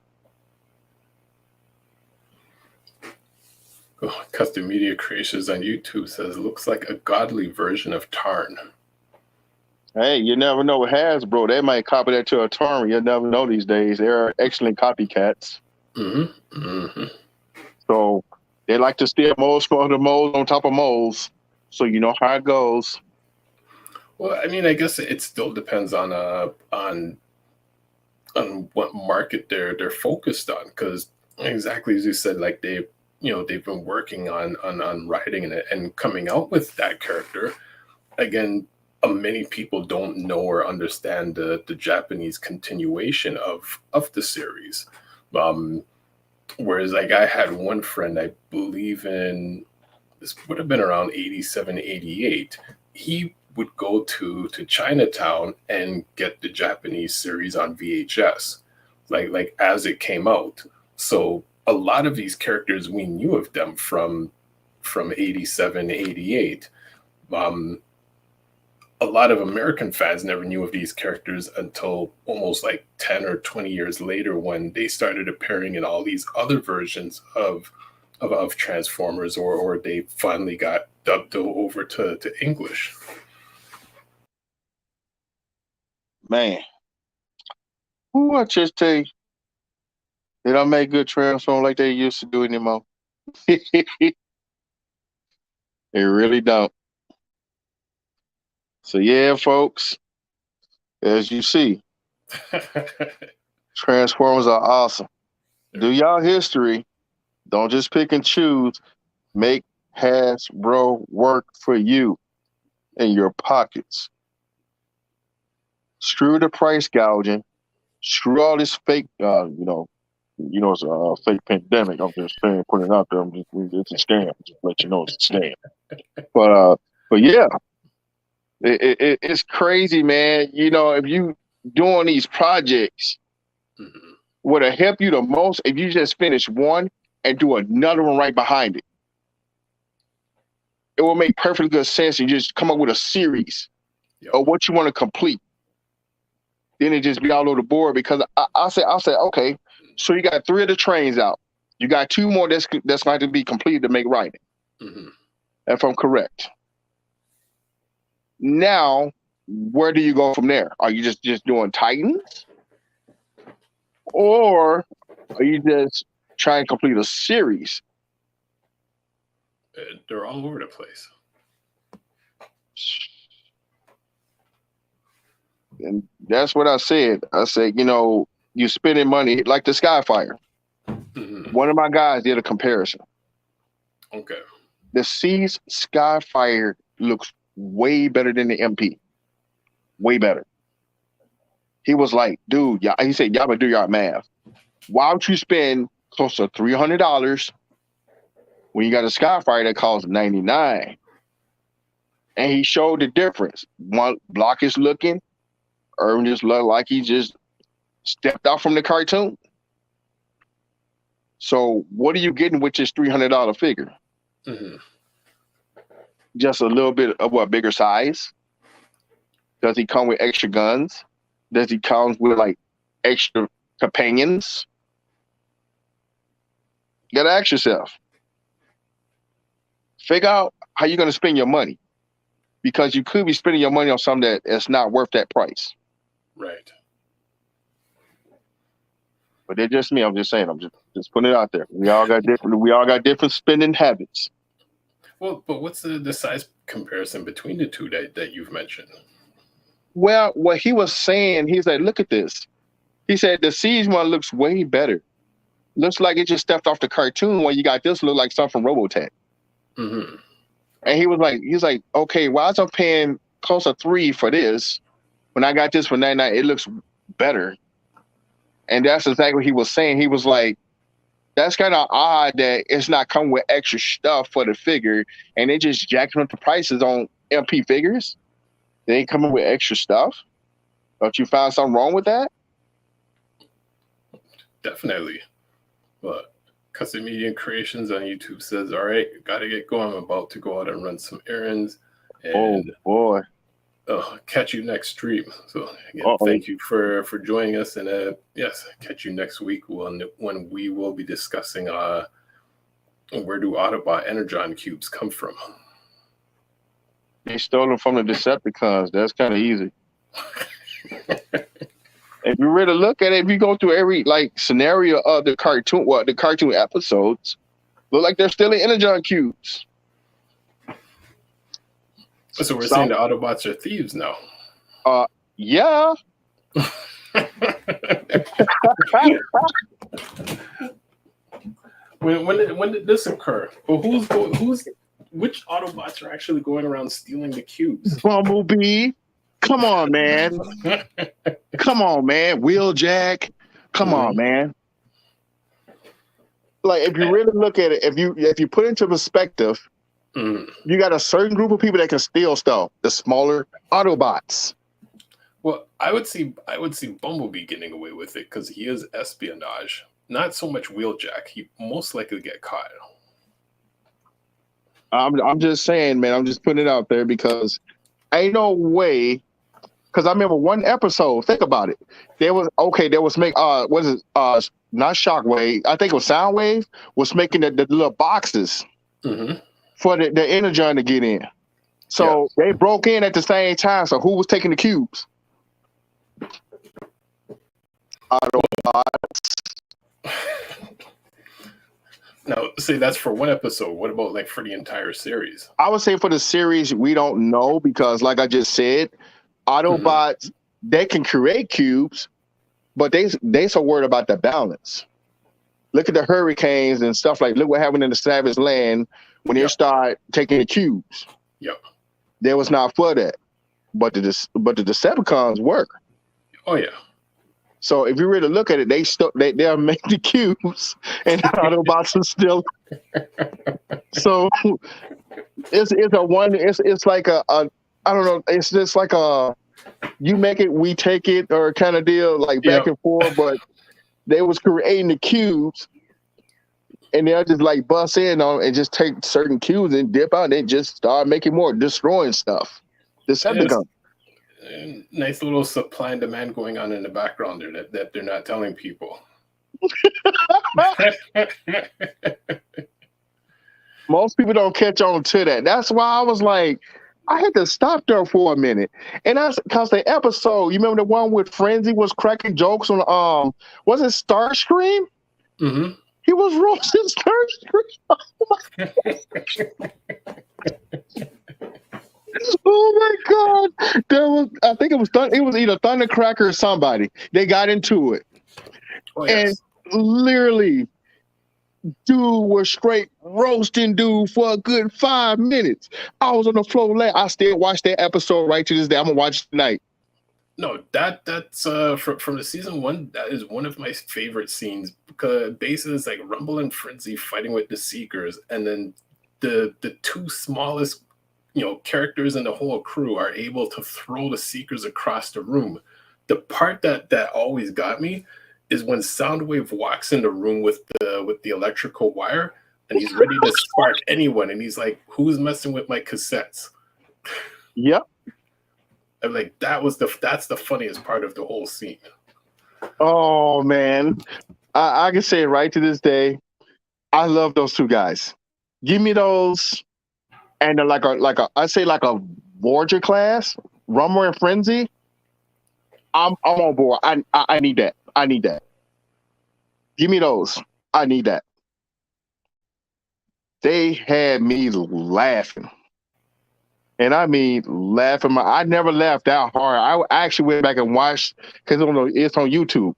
Oh, Custom Media Creations on YouTube says looks like a godly version of Tarn. Hey, you never know with Hasbro. They might copy that to Atari. You never know these days. They are excellent copycats. Hmm. Hmm. So they like to steal molds for the molds on top of molds. So you know how it goes. Well, I mean, I guess it still depends on what market they're focused on, because exactly as you said, like they've been working on writing and coming out with that character again. Many people don't know or understand the Japanese continuation of the series. um Whereas, like, I had one friend, I believe in, this would have been around 87, 88. He would go to Chinatown and get the Japanese series on VHS, like as it came out. So a lot of these characters, we knew of them from 87, 88. Um, a lot of American fans never knew of these characters until almost like 10 or 20 years later, when they started appearing in all these other versions of Transformers, or they finally got dubbed over to English. Man, who I just tell you, they don't make good transform like they used to do anymore. They really don't. So yeah, folks, as you see, Transformers are awesome. Do y'all history. Don't just pick and choose. Make Hasbro work for you in your pockets. Screw the price gouging. Screw all this fake. It's a fake pandemic. I'm just saying, putting it out there. It's a scam. Just let you know it's a scam. But yeah, it's crazy, man. You know, if you doing these projects, Mhm. would it help you the most if you just finish one and do another one right behind it? It will make perfectly good sense. You just come up with a series Yep. of what you want to complete. Then it just be all over the board, because I'll say, okay, so you got 3 of the trains out. You got 2 more that's going to be completed to make writing. Hmm. If I'm correct. Now, where do you go from there? Are you just doing Titans? Or are you just trying to complete a series? They're all over the place. And that's what I said. I said, you spending money like the Skyfire. Hmm. One of my guys did a comparison. Okay. The C's Skyfire looks way better than the MP. Way better. He was like, dude, yeah. He said, y'all better do your math. Why would you spend close to $300 when you got a Skyfire that costs $99? And he showed the difference. One block is looking, Irvin just looked like he just stepped out from the cartoon. So what are you getting with this $300 figure? Hmm. Just a little bit of what, bigger size? Does he come with extra guns? Does he come with like extra companions? You gotta ask yourself. Figure out how you're gonna spend your money. Because you could be spending your money on something that's not worth that price. Right. But they're just me. I'm just saying. I'm just putting it out there. We all got different spending habits. Well, but what's the size comparison between the two that you've mentioned? Well, what he was saying, he's like, look at this. He said the Siege one looks way better. Looks like it just stepped off the cartoon when you got this look like something from Robotech. Mm-hmm. And he was like, okay, why is I paying close to $3 for this when I got this for $99? It looks better. And that's exactly what he was saying. He was like, that's kind of odd that it's not coming with extra stuff for the figure, and they just jacking up the prices on MP figures. They ain't coming with extra stuff. Don't you find something wrong with that? Definitely. But Custom Media Creations on YouTube says, all right, gotta get going. I'm about to go out and run some errands. And oh boy. Catch you next stream. So again, thank you for joining us. And yes, catch you next week when we will be discussing where do Autobot Energon cubes come from. They stole them from the Decepticons. That's kind of easy. If you really look at it, if you go through every like scenario of the cartoon episodes, look like they're still in Energon cubes. So we're saying the Autobots are thieves now. Yeah. When did this occur? Well, which Autobots are actually going around stealing the cubes? Bumblebee. Come on, man. Come on, man. Wheeljack. Come on, man. Like if you really look at it, if you put it into perspective, you got a certain group of people that can steal stuff. The smaller Autobots. Well, I would see Bumblebee getting away with it because he is espionage. Not so much Wheeljack. He most likely get caught. I'm just saying, man. I'm just putting it out there because ain't no way. Because I remember one episode. Think about it. There was not Shockwave? I think it was Soundwave was making the little boxes for the Energon to get in. So they broke in at the same time. So who was taking the cubes? Autobots. Now, see, that's for one episode. What about like for the entire series? I would say for the series, we don't know because, like I just said, Autobots they can create cubes, but they so worried about the balance. Look at the hurricanes and stuff like. Look what happened in the Savage Land when they start taking the cubes. Yep. They was not for that, but the Decepticons were. Oh yeah. So if you really look at it, they'll make the cubes, and the Autobots are still. So it's like a I don't know. It's just like a you make it, we take it, or kind of deal, like back and forth. But they was creating the cubes, and they'll just like bust in on and just take certain cubes and dip out, and they just start making more, destroying stuff. Decepticons. Nice little supply and demand going on in the background there that they're not telling people. Most people don't catch on to that. That's why I was like, I had to stop there for a minute. And that's because the episode, you remember the one with Frenzy was cracking jokes on was it Starscream? Mm-hmm. He was roasting Starscream. Oh my God! I think it was either Thundercracker or somebody. They got into it, and literally, dude was straight roasting dude for a good 5 minutes. I was on the floor. I still watch that episode right to this day. I'm gonna watch it tonight. No, that's from the season 1. That is one of my favorite scenes because basically it's like Rumble and Frenzy fighting with the Seekers, and then the two smallest characters in the whole crew are able to throw the Seekers across the room. The part that always got me is when Soundwave walks in the room with the electrical wire and he's ready to spark anyone, and he's like, "Who's messing with my cassettes?" Yep. I'm like, that's the funniest part of the whole scene. Oh man, I can say it right to this day. I love those two guys. Give me those, and they're I say like a Warrior class, Rummer and Frenzy. I'm on board. I need that. I need that. Give me those. I need that. They had me laughing. And I mean laughing. I never laughed that hard. I actually went back and watched because it's on YouTube.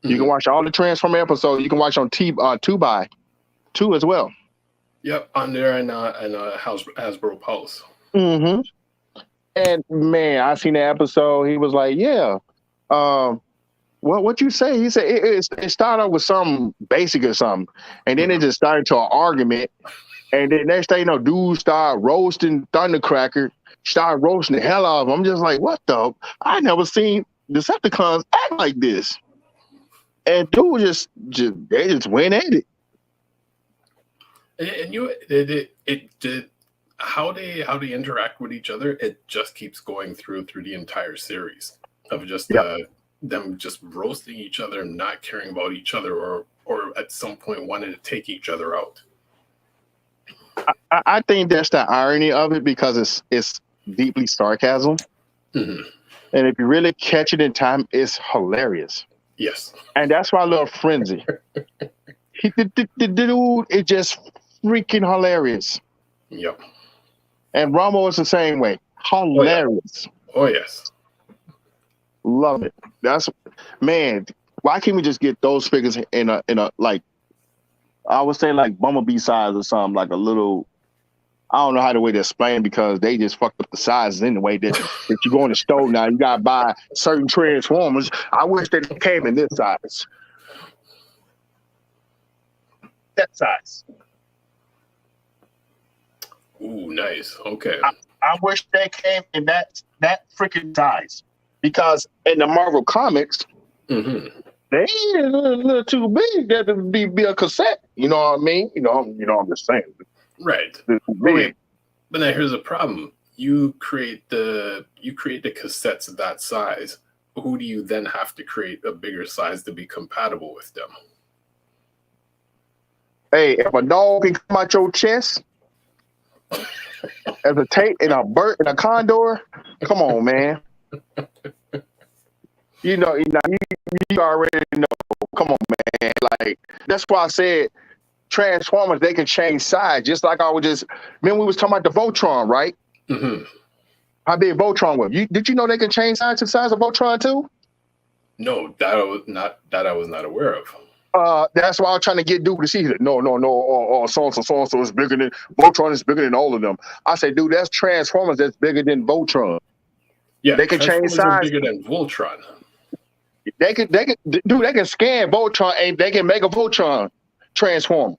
You can watch all the Transformer episodes. You can watch on Tubi too as well. Yep, on there and Hasbro Pulse. Mm-hmm. And man, I seen the episode. He was like, "Yeah, what you say?" He said it started off with something basic or something, and then it just started to an argument. And then next thing you know, dude started roasting Thundercracker, started roasting the hell out of him. I'm just like, what the? I never seen Decepticons act like this. And dude they just went at it. And how they interact with each other, it just keeps going through the entire series of just them just roasting each other and not caring about each other, or at some point wanting to take each other out. I think that's the irony of it, because it's deeply sarcasm. Mm-hmm. And if you really catch it in time, it's hilarious. Yes. And that's why I love Frenzy. The dude is just freaking hilarious. Yep. And Ramo is the same way. Hilarious. Oh, yes. Love it. Man, why can't we just get those figures in a like, I would say like Bumblebee size or something, like a little, I don't know how the way to explain, because they just fucked up the sizes anyway. That you go in the store now, you gotta buy certain Transformers. I wish they came in this size. That size. Ooh, nice. Okay. I wish they came in that freaking size, because in the Marvel comics, they ain't a little too big that would be a cassette. You know what I mean? I'm just saying. Right. But now here's a problem. You create the cassettes that size. Who do you then have to create a bigger size to be compatible with them? Hey, if a dog can come out your chest as a Tate and a Bert and a Condor, come on, man. You already know. Come on, man. Like, that's why I said Transformers, they can change size. Just like I was we was talking about the Voltron, right? Mm-hmm. How big Voltron was. Did you know they can change size to the size of Voltron too? No, that I was not aware of. That's why I was trying to get dude to see that. No. So is bigger than Voltron is bigger than all of them. I say, dude, that's Transformers that's bigger than Voltron. Yeah, they can change size. Bigger than Voltron. They can scan Voltron and they can make a Voltron transform.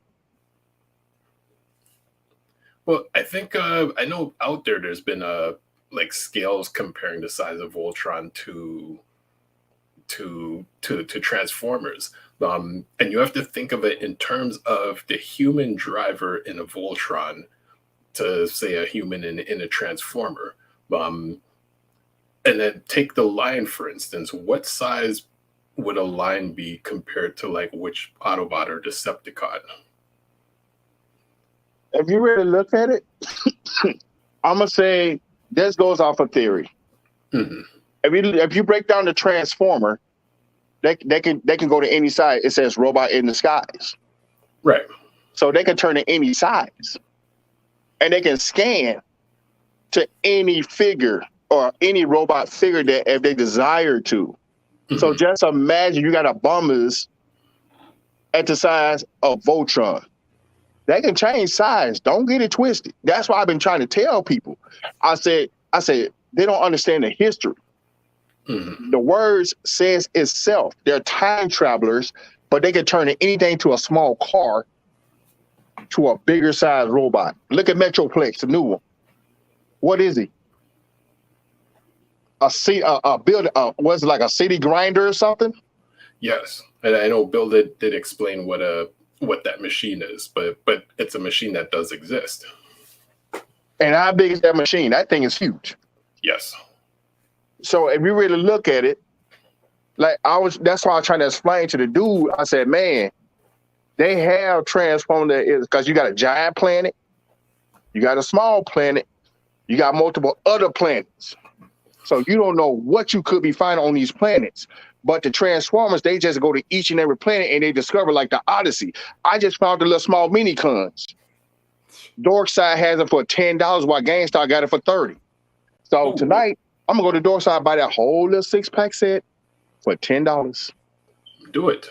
Well, I think I know out there's been like scales comparing the size of Voltron to Transformers. And you have to think of it in terms of the human driver in a Voltron to, say, a human in a Transformer. And then take the line, for instance. What size would a line be compared to like which Autobot or Decepticon? If you really look at it, I'm gonna say this goes off of theory. Mm-hmm. If you break down the Transformer, they can go to any size. It says robot in disguise. Right. So they can turn to any size. And they can scan to any figure or any robot figure that if they desire to. Mm-hmm. So just imagine you got a Bombers at the size of Voltron. They can change size. Don't get it twisted. That's why I've been trying to tell people. I said they don't understand the history. Mm-hmm. The words says itself. They're time travelers, but they can turn anything to a small car to a bigger size robot. Look at Metroplex, the new one. What is he? Was it like a city grinder or something? Yes, and I know Bill did explain what that machine is, but it's a machine that does exist. And how big is that machine? That thing is huge. Yes. So if you really look at it, that's why I was trying to explain to the dude. I said, man, they have transformed it because you got a giant planet, you got a small planet, you got multiple other planets. So you don't know what you could be finding on these planets. But the Transformers, they just go to each and every planet and they discover like the Odyssey. I just found the little small mini cons. Dorkside has them for $10 while GameStop got it for $30. So tonight, I'm gonna go to Dorkside and buy that whole little 6-pack set for $10. Do it.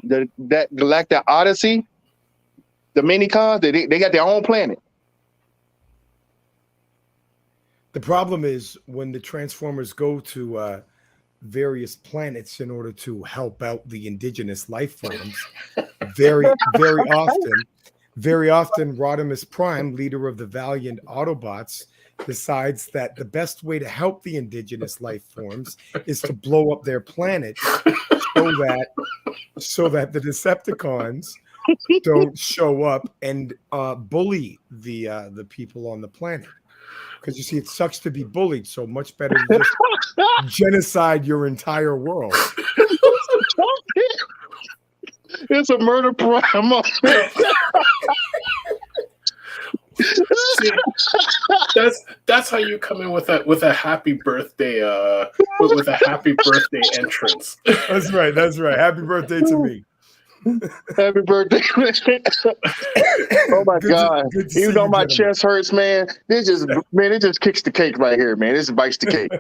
That Odyssey, the mini cons, they got their own planet. The problem is when the Transformers go to various planets in order to help out the indigenous life forms, very often, Rodimus Prime, leader of the Valiant Autobots, decides that the best way to help the indigenous life forms is to blow up their planet so that the Decepticons don't show up and bully the people on the planet. Because you see, it sucks to be bullied, so much better to just genocide your entire world. It's a murder prime. See, that's how you come in with a happy birthday with a happy birthday entrance. That's right. Happy birthday to me. Happy birthday. Oh my God. Even though my chest hurts, man, it just kicks the cake right here, man. This bites the cake.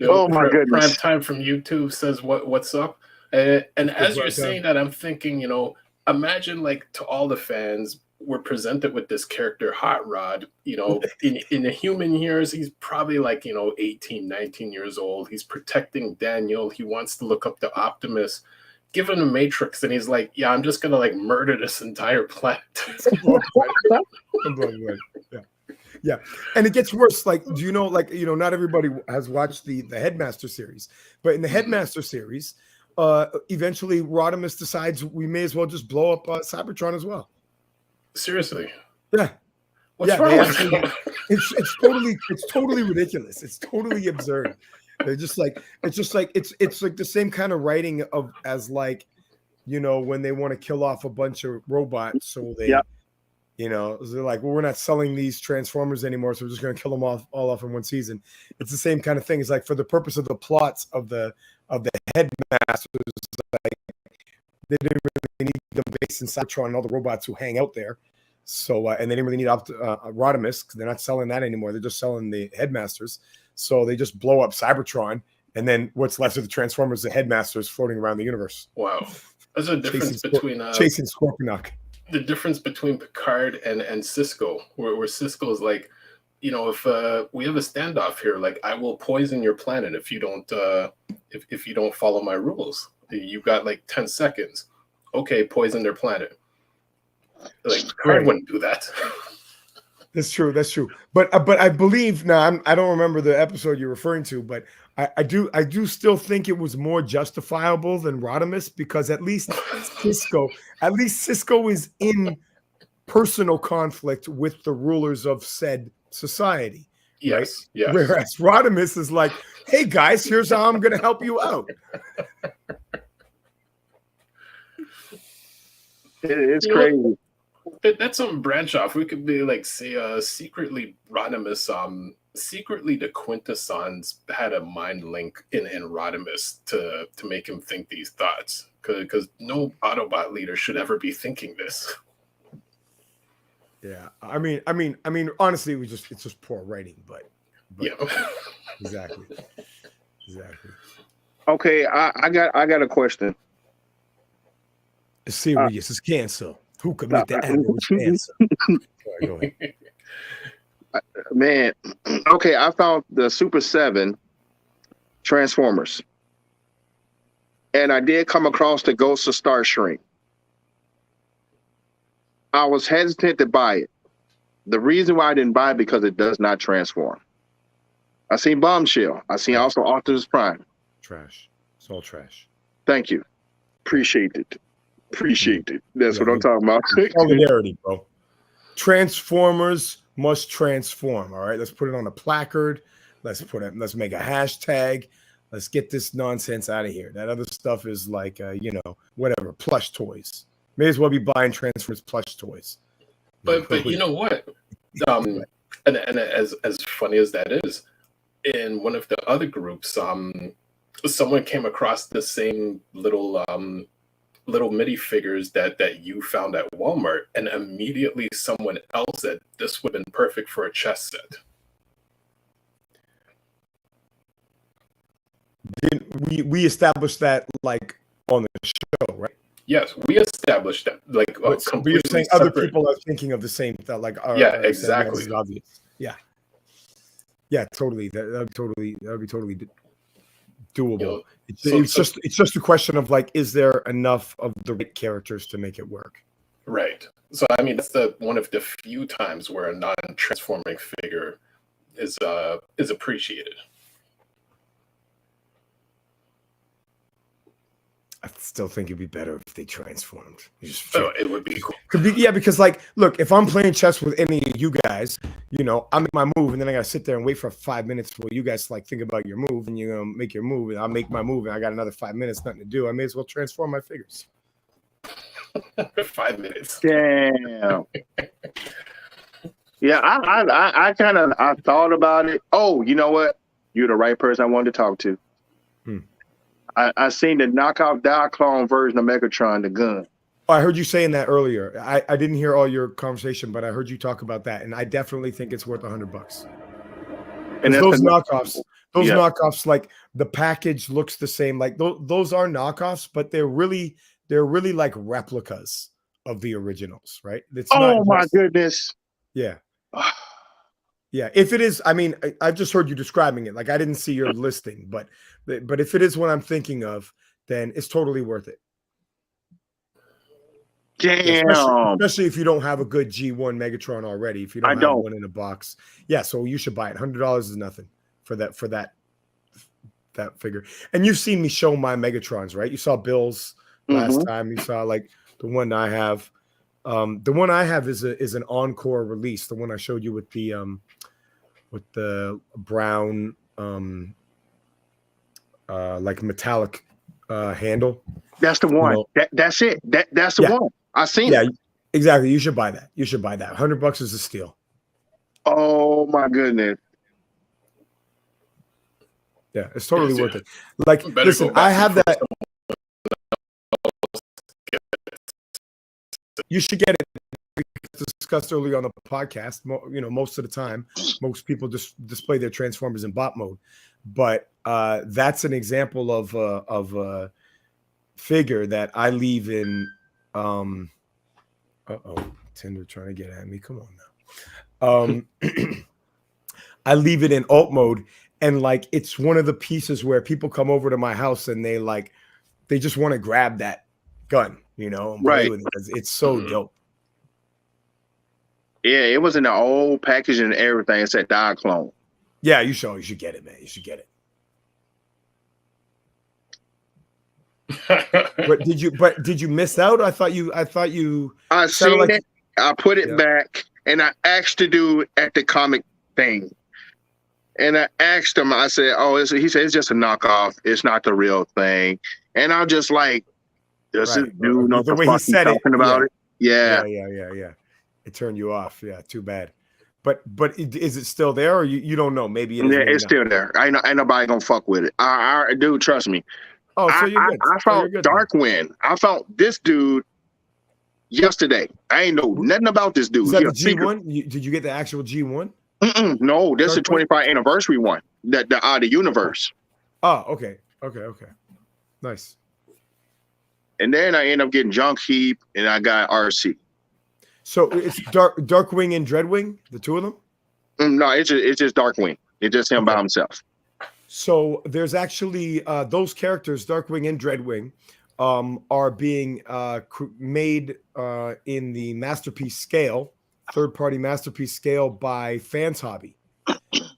Oh my goodness. Prime Time from YouTube says what's up. And as you're saying that, I'm thinking, imagine like to all the fans, we're presented with this character Hot Rod, in the human years, he's probably like, 18, 19 years old. He's protecting Daniel. He wants to look up to Optimus. Give him a Matrix, and he's like, "Yeah, I'm just gonna like murder this entire planet." Yeah, and it gets worse. Like, do you know? Like, not everybody has watched the Headmaster series, but in the Headmaster series, eventually Rodimus decides we may as well just blow up Cybertron as well. Seriously? Yeah. What's wrong with that? It's totally ridiculous. It's totally absurd. They're just like it's like the same kind of writing as like, when they want to kill off a bunch of robots, so they they're like, well, we're not selling these Transformers anymore, so we're just going to kill them all off in one season. It's the same kind of thing. It's like, for the purpose of the plots of the Headmasters, like, they didn't really need them based in Cybertron and all the robots who hang out there. So and they didn't really need Rodimus, because they're not selling that anymore. They're just selling the Headmasters. So they just blow up Cybertron, and then what's left of the Transformers, the Headmasters floating around the universe. Wow, there's a difference between chasing Scorponok. The difference between Picard and Cisco, where Cisco is like, if we have a standoff here, like, I will poison your planet if you don't if you don't follow my rules. You got like 10 seconds. Okay, poison their planet. Like, Picard wouldn't do that. That's true. But I believe now, I don't remember the episode you're referring to, but I do still think it was more justifiable than Rodimus, because at least Cisco is in personal conflict with the rulers of said society. Yes. Right? Yes. Whereas Rodimus is like, hey guys, here's how I'm going to help you out. It's crazy. That's some branch off. We could be like, say, secretly Rodimus, secretly the Quintessons had a mind link in Rodimus to make him think these thoughts, because no Autobot leader should ever be thinking this. Yeah, I mean, honestly, it's just poor writing, but yeah, exactly. Okay, I got a question. It's serious. It's cancer. Who could make that happen with cancer? Sorry, go ahead. Man, okay, I found the Super 7 Transformers, and I did come across the Ghost of Starshrink. I was hesitant to buy it. The reason why I didn't buy it, because it does not transform. I seen Bombshell. I seen also Optimus Prime. Trash. It's all trash. Thank you. Appreciate it. That's what I'm talking about. Solidarity, bro. Transformers must transform. All right, let's put it on a placard. Let's make a hashtag. Let's get this nonsense out of here. That other stuff is like, whatever, plush toys. May as well be buying Transformers plush toys. But you know what? And as funny as that is, in one of the other groups, someone came across the same little MIDI figures that you found at Walmart, and immediately someone else said this would have been perfect for a chess set. We established that like on the show, right? Yes, we established that. Like, but you're saying other people are thinking of the same thing, like exactly. Is obvious. Yeah, totally. That'd be totally doable. It's just a question of like, is there enough of the right characters to make it work? Right. So I mean, that's one of the few times where a non-transforming figure is appreciated. I still think it'd be better if they transformed. It would be cool. Because like, look, if I'm playing chess with any of you guys, I make my move and then I gotta sit there and wait for 5 minutes while you guys like think about your move, and you're gonna make your move and I'll make my move and I got another 5 minutes, nothing to do. I may as well transform my figures. 5 minutes. Damn. Yeah, I kind of thought about it. Oh, you know what? You're the right person I wanted to talk to. I seen the knockoff Diaclone version of Megatron, the gun. Oh, I heard you saying that earlier. I didn't hear all your conversation, but I heard you talk about that, and I definitely think it's worth $100. And those knockoffs, like the package looks the same. Like those are knockoffs, but they're really like replicas of the originals, right? My goodness. Yeah. Yeah, if it is, I mean, I just heard you describing it. Like I didn't see your listing, but if it is what I'm thinking of, then it's totally worth it. Damn. Especially if you don't have a good G1 Megatron already. If you don't have one in a box, yeah. So you should buy it. $100 is nothing for that figure. And you've seen me show my Megatrons, right? You saw Bill's last time. You saw like the one I have. The one I have is an encore release. The one I showed you with the brown like metallic handle. That's the one. That's it. That's the one. I seen it. Exactly. You should buy that. $100 is a steal. Oh my goodness. Yeah, it's totally worth it. Like, listen, I have that. You should get it. Discussed earlier on the podcast. Most of the time, most people just display their Transformers in bot mode, but that's an example of a figure that I leave in. Tinder trying to get at me. Come on now. I leave it in alt mode, and like it's one of the pieces where people come over to my house and they just want to grab that gun, and play with it because it's so dope. Yeah, it was in the old package and everything. It said Diaclone. Yeah, you should get it, man. You should get it. But did you miss out? I thought you. I seen it. I put it back, and I asked the dude at the comic thing, and I asked him. I said, "Oh, he said it's just a knockoff. It's not the real thing." And I'm just like, "Does this dude know the way he said it? Talking about it? Yeah. It turned you off. Yeah, too bad. But is it still there, or you don't know? Maybe it is. Yeah, it's still there. Ain't nobody gonna fuck with it. Dude, trust me. Oh, so you're good. I found Darkwind. I found this dude yesterday. I ain't know nothing about this dude. Is that the G1? Did you get the actual G1? No, this is the 25th anniversary one. The universe. Oh, okay. Nice. And then I end up getting Junk Heap, and I got RC. So it's Darkwing and Dreadwing, the two of them? No, it's just Darkwing. It's just him by himself. So there's actually those characters, Darkwing and Dreadwing, are being made in the Masterpiece scale, third-party Masterpiece scale by Fans Hobby.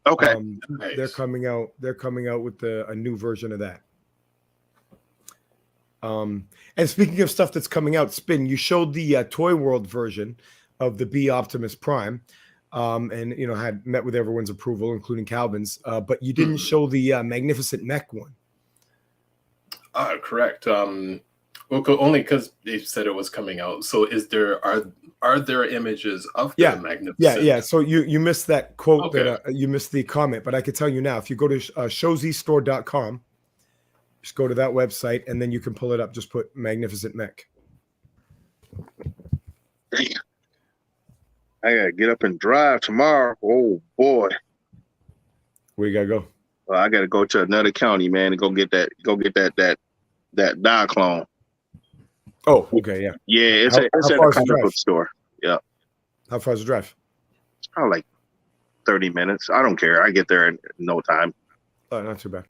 Okay, nice. They're coming out with a new version of that. And speaking of stuff that's coming out, Spin, you showed the Toy World version of the B Optimus Prime. and had met with everyone's approval, including Calvin's. But you didn't show the Magnificent Mech one. Correct. Well, only because they said it was coming out. So, are there images of the Magnificent? Yeah. So you missed that quote. Okay. That you missed the comment, but I could tell you now. If you go to showzstore.com, just go to that website, and then you can pull it up. Just put Magnificent Mech. I gotta get up and drive tomorrow. Oh boy, Where you gotta go? well, I gotta go to another county, man, and go get that diaclone. Oh, okay, yeah. Yeah, it's How at far a is the comic drive? book store. Yeah, How far is the drive? it's probably like 30 minutes. I don't care. I get there in no time. Oh, not too bad.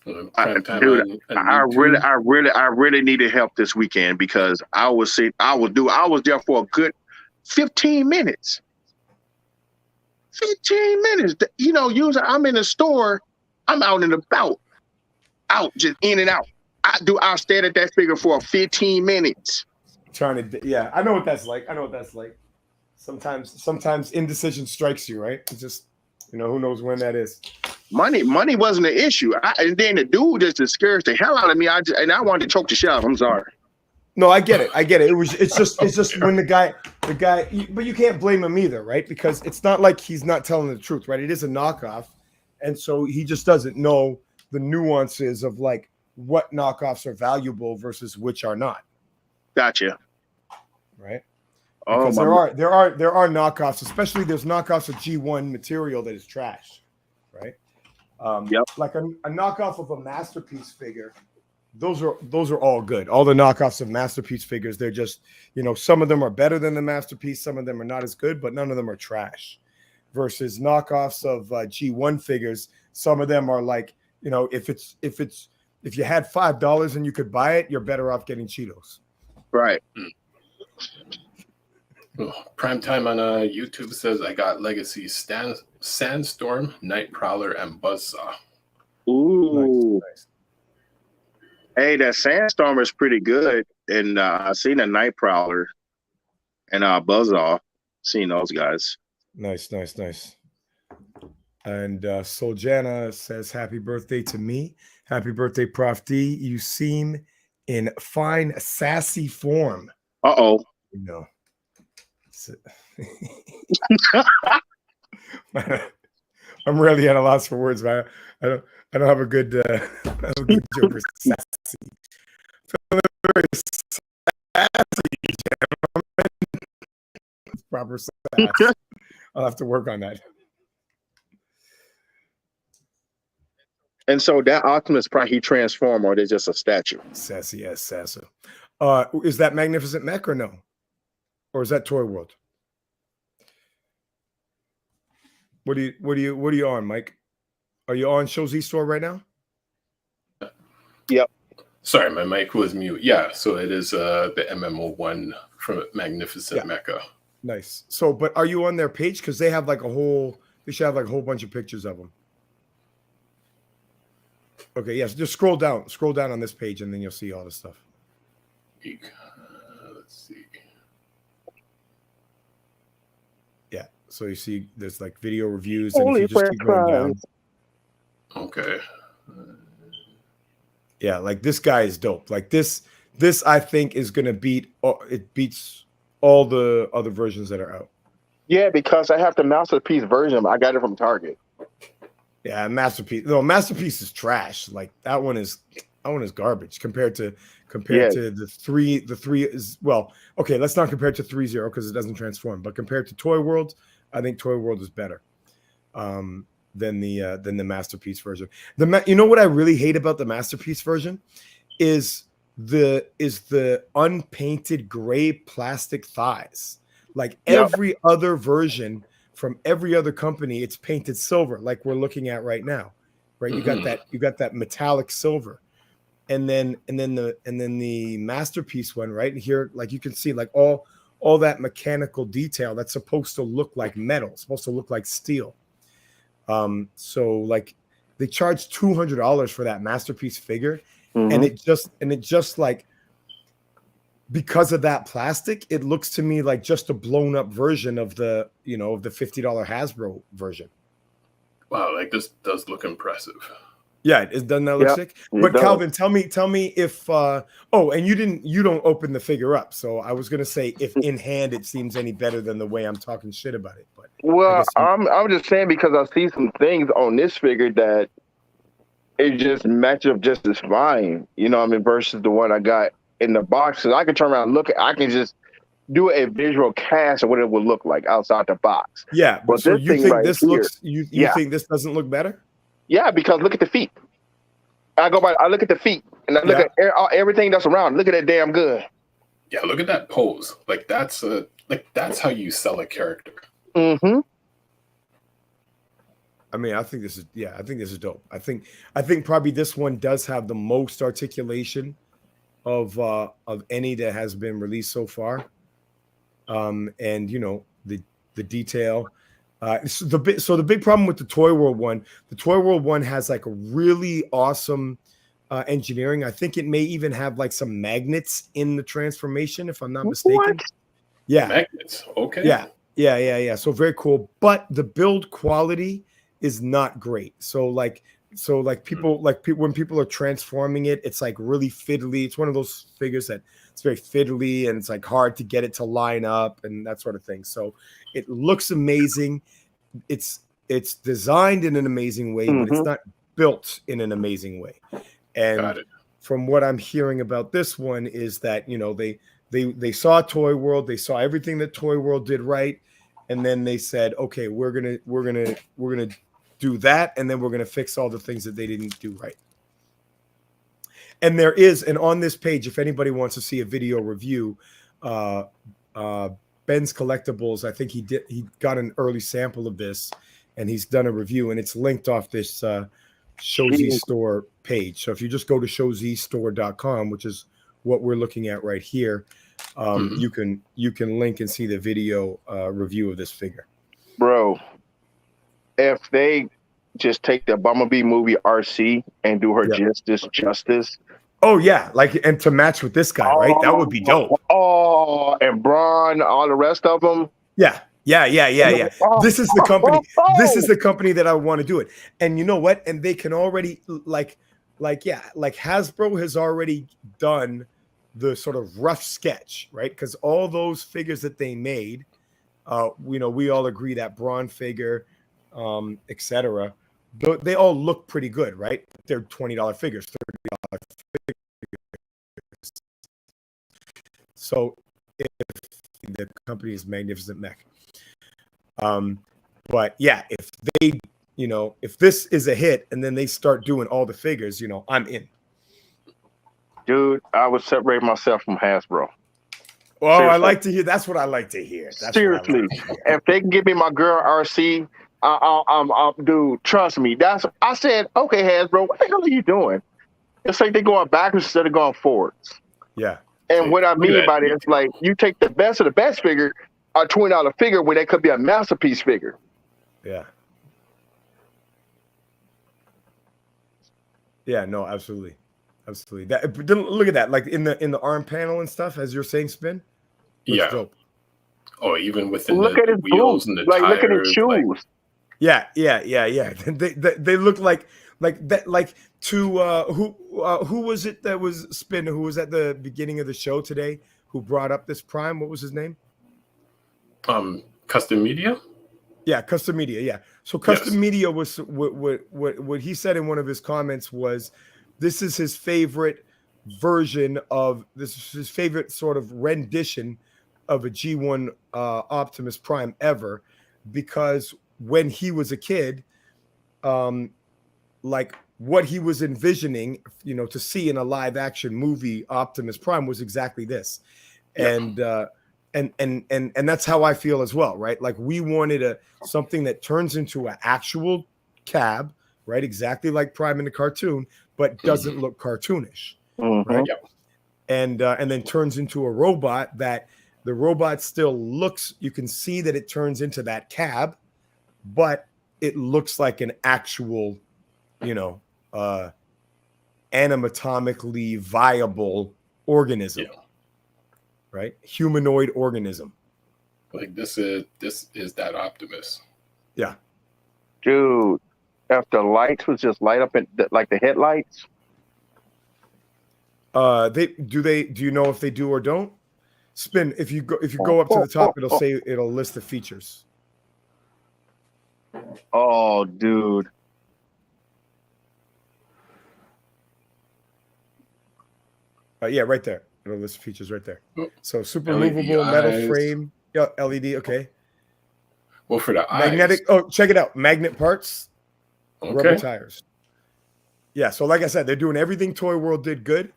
Prime time Dude, on I YouTube. really needed help this weekend because I was there for a good 15 minutes. 15 minutes. Usually I'm in the store, I'm out and about, just in and out. I stayed at that figure for 15 minutes. Yeah, I know what that's like. Sometimes indecision strikes you, right? It's just, who knows when that is. Money wasn't an issue. And then the dude just discouraged the hell out of me. I wanted to choke the shit out. I'm sorry. No, I get it. It's just when the guy, but you can't blame him either, right? Because it's not like he's not telling the truth, right? It is a knockoff. And so he just doesn't know the nuances of like what knockoffs are valuable versus which are not. Gotcha. Right. Oh, because there are knockoffs, especially there's knockoffs of G1 material that is trash, right? Yep. Like a knockoff of a masterpiece figure. Those are all good. All the knockoffs of masterpiece figures, they're just, some of them are better than the masterpiece, some of them are not as good, but none of them are trash. Versus knockoffs of G1 figures, some of them are like, if you had $5 and you could buy it, you're better off getting Cheetos. Right. Prime time on YouTube says I got Legacy Sandstorm, Night Prowler, and Buzzsaw. Ooh. Nice. Hey, that Sandstorm is pretty good. And I seen a Night Prowler and Buzzsaw. Seen those guys. Nice. And Soljana says, happy birthday to me. Happy birthday, Prof D. You seem in fine, sassy form. Uh-oh. I'm really at a loss for words, man. I don't have a good joke for sassy. Very sassy, gentlemen. Proper sass. I'll have to work on that. And so that Optimus Prime, he transformed, or they're just a statue? Sassy, yes, sassy. Is that Magnificent Mech or no? Or is that Toy World? What are you on, Mike? Are you on Show Z Store right now? Yep. Sorry, my mic was mute. Yeah, so it is the MMO one from Magnificent Mecha. Nice. So, but are you on their page? Because they have they should have like a whole bunch of pictures of them. Okay, yes. Just scroll down on this page, and then you'll see all the stuff. Let's see. Yeah. So you see, there's like video reviews, and if you just keep going down. Okay. Yeah, like this guy is dope. Like this I think is gonna beats all the other versions that are out. Yeah, because I have the masterpiece version. I got it from Target. Yeah, Masterpiece. No, Masterpiece is trash. Like that one is garbage compared to the three. The three is, well, okay. Let's not compare it to 3.0 because it doesn't transform. But compared to Toy World, I think Toy World is better than the Masterpiece version. You know what I really hate about the Masterpiece version is the unpainted gray plastic thighs. Like every other version from every other company, it's painted silver, like we're looking at right now, right? Mm-hmm. You got that metallic silver, and then the Masterpiece one, right? And here, like you can see, like all that mechanical detail that's supposed to look like metal, supposed to look like steel. So like they charge $200 for that Masterpiece figure, and it just like because of that plastic, it looks to me like just a blown up version of the, of the $50 Hasbro version. Wow, like this does look impressive. Yeah, doesn't that look sick? But Calvin, tell me if and you don't open the figure up. So I was gonna say if in hand it seems any better than the way I'm talking shit about it. But I'm just saying because I see some things on this figure that it just match up just as fine, versus the one I got in the box. So I can turn around and I can just do a visual cast of what it would look like outside the box. Yeah, but so you think this looks you think this doesn't look better? Yeah, because look at the feet. I look at the feet and I look at everything that's around. Look at that damn good. Yeah, look at that pose. Like that's how you sell a character. Mm-hmm. I mean, I think this is dope. I think probably this one does have the most articulation of any that has been released so far. And the detail. So the big problem with the Toy World one has like a really awesome engineering. I think it may even have like some magnets in the transformation, if I'm not mistaken. What? Yeah, magnets. Okay. Yeah. So very cool, but the build quality is not great. So when people are transforming it, it's like really fiddly. It's one of those figures that it's very fiddly and it's like hard to get it to line up and that sort of thing. So it looks amazing. It's designed in an amazing way, but it's not built in an amazing way. And from what I'm hearing about this one is that, they saw Toy World, they saw everything that Toy World did right, and then they said, okay, we're gonna do that, and then we're gonna fix all the things that they didn't do right. And on this page, if anybody wants to see a video review, Ben's Collectibles, I think he got an early sample of this, and he's done a review, and it's linked off this Show Z Store page. So if you just go to showzstore.com, which is what we're looking at right here, you can link and see the video review of this figure. Bro, if they just take the Bumblebee movie RC and do her justice. Oh yeah, and to match with this guy, right? That would be dope. Oh, and Braun, all the rest of them. Yeah. This is the company. This is the company that I want to do it. And you know what? And they can already like Hasbro has already done the sort of rough sketch, right? Because all those figures that they made, we all agree that Braun figure, etc. They all look pretty good, right? They're $20 figures, $30 figures. So if the company is Magnificent Mech. But yeah, if they, if this is a hit and then they start doing all the figures, I'm in. Dude, I would separate myself from Hasbro. Well, seriously. I like to hear. That's what I like to hear. Seriously, if they can give me my girl RC, dude, trust me. I said, okay, Hasbro, what the hell are you doing? It's like they're going backwards instead of going forwards. Yeah. And what I mean by it is like you take the best of the best figure, a $20 figure when that could be a masterpiece figure. Yeah. Yeah, no, absolutely. That look at that, like in the arm panel and stuff, as you're saying, Spin. Yeah. Dope. Oh, even within look at his wheels boots. and the like tires, look at his shoes. Yeah. They look like that. Like to who was it that was Spin? Who was at the beginning of the show today? Who brought up this Prime? What was his name? Custom Media. Yeah, Custom Media. Yeah. So Custom Media was what he said in one of his comments was, this is his favorite version of this is his favorite sort of rendition of a G1 Optimus Prime ever, because when he was a kid, like what he was envisioning, to see in a live action movie Optimus Prime was exactly this. And that's how I feel as well, right? Like we wanted something that turns into an actual cab, right? Exactly like Prime in the cartoon, but doesn't look cartoonish, right? And then turns into a robot that the robot still looks, you can see that it turns into that cab, but it looks like an actual, anatomically viable organism. right? Humanoid organism. Like this is that Optimus. Yeah. Dude, if the lights was just light up like the headlights. Do you know if they do or don't? Spin. If you go up to the top, it'll list the features. Oh, dude. Yeah, right there. It'll list features right there. So super LED movable metal eyes. frame. Yeah, LED. Okay. Well, for the Magnetic. eyes. Oh, check it out. Magnet parts. Okay. Rubber tires. Yeah. So like I said, they're doing everything Toy World did good.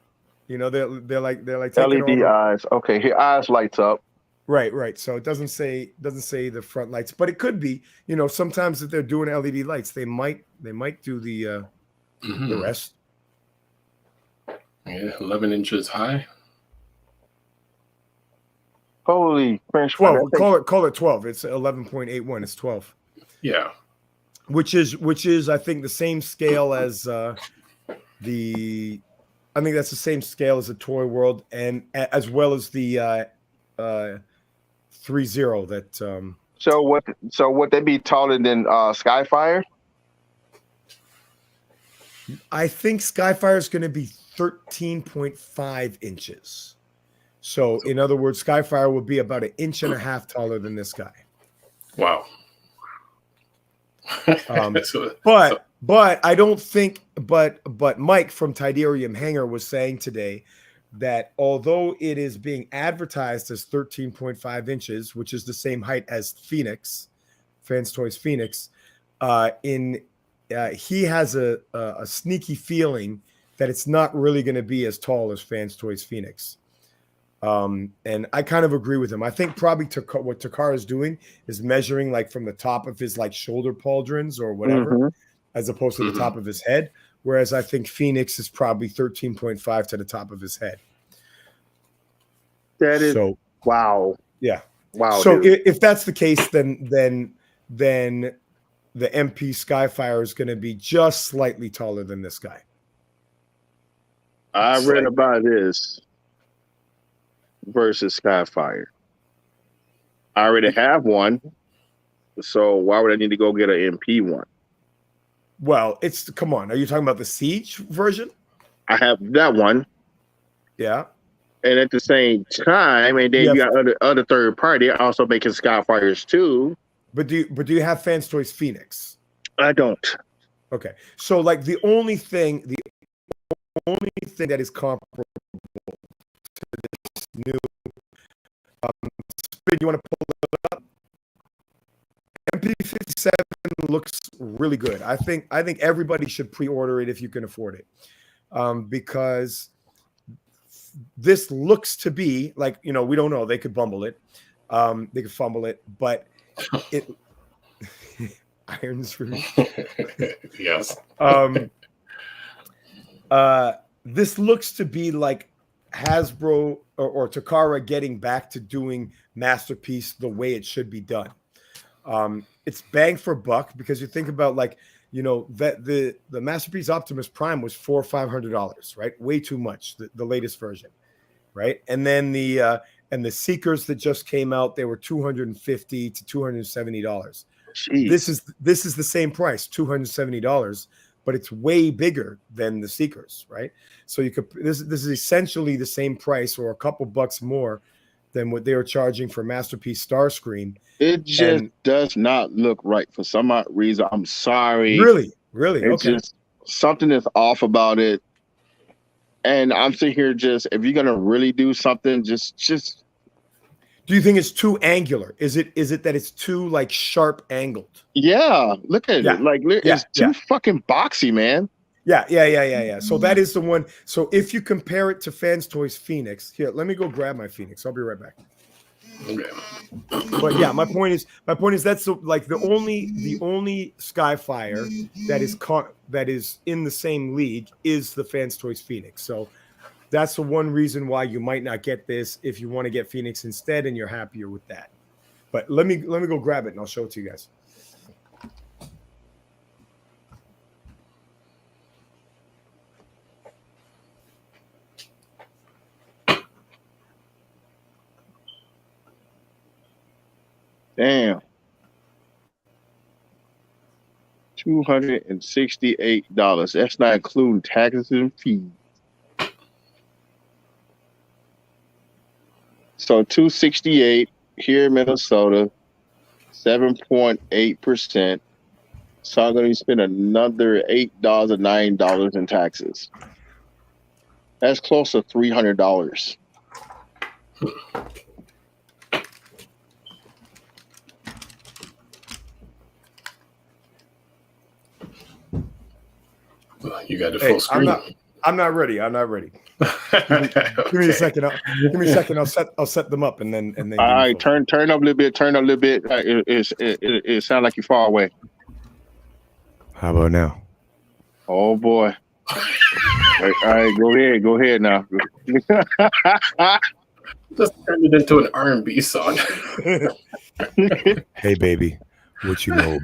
You know, they're like taking LED eyes. Okay, here eyes lights up. Right. So it doesn't say the front lights, but it could be. You know, sometimes if they're doing LED lights, they might do the rest. Yeah, 11 inches high. Holy French. 12. Call it 12. It's 11.81. It's 12. Yeah. Which is I think the same scale as I think that's the same scale as the Toy World, and as well as the 3.0 that. So would they be taller than Skyfire? I think Skyfire is going to be 13.5 inches. So in other words, Skyfire would be about 1.5 inches taller than this guy. Wow. But I don't think. But Mike from Tidarium Hangar was saying today that although it is being advertised as 13.5 inches, which is the same height as Phoenix, Fans Toys Phoenix, he has a sneaky feeling that it's not really going to be as tall as Fans Toys Phoenix. And I kind of agree with him. I think probably what Takara is doing is measuring like from the top of his like shoulder pauldrons or whatever, as opposed to the top of his head. Whereas I think Phoenix is probably 13.5 to the top of his head. That is wow. Yeah. Wow. So if that's the case, then the MP Skyfire is going to be just slightly taller than this guy. I read about this versus Skyfire. I already have one, so why would I need to go get an MP one? Well, come on. Are you talking about the Siege version? I have that one. Yeah. And at the same time, and then you got other third party also making Skyfires too. But do you have Fans Toys Phoenix? I don't. Okay. So like the only thing that is comparable to this new spin, you want to pull it up? MP57 looks really good. I think everybody should pre-order it if you can afford it, because this looks to be like, you know, we don't know. They could bumble it, they could fumble it, but it irons for me. Yes. This looks to be like Hasbro or Takara getting back to doing Masterpiece the way it should be done. It's bang for buck, because you think about, like, you know, that the Masterpiece Optimus Prime was $400 or $500, right? Way too much, the latest version, right? And then the Seekers that just came out, they were $250 to $270. Jeez. This is the same price, $270, but it's way bigger than the Seekers, right? So you could this is essentially the same price or a couple bucks more than what they were charging for Masterpiece Starscream. It just does not look right for some odd reason. I'm sorry. Really? It's just something is off about it. And I'm sitting here if you're gonna really do something, just do you think it's too angular? Is it that it's too like sharp angled? Yeah, look at it. Like it's too fucking boxy, man. Yeah. So that is the one. So if you compare it to Fans Toys Phoenix, here, let me go grab my Phoenix. I'll be right back. Okay. But yeah, my point is that's the only Skyfire that is in the same league is the Fans Toys Phoenix. So that's the one reason why you might not get this if you want to get Phoenix instead and you're happier with that. But let me go grab it and I'll show it to you guys. Damn. $268. That's not including taxes and fees. So 268 here in Minnesota, 7.8%. So I'm going to spend another $8 or $9 in taxes. That's close to $300. You got the full screen. I'm not ready. I'm not ready. Give me a second. Give me a second. I'll set them up and then. All right, turn up a little bit. Turn up a little bit. It sounds like you're far away. How about now? Oh boy. All right, go ahead now. Just turned it into an R&B song. Hey baby, what you know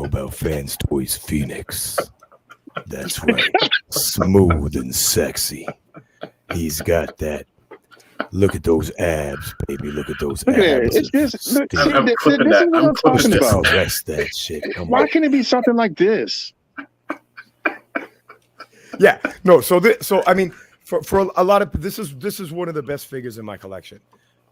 about Fans Toys Phoenix? That's right, smooth and sexy. He's got that. Look at those abs, baby. Look at those abs. It's just, look, I'm clipping this that. is what I'm I'm talking clipping about. Rest that shit. Come Why on. can't it be something like this? Yeah, no. So I mean, for a lot of this is one of the best figures in my collection.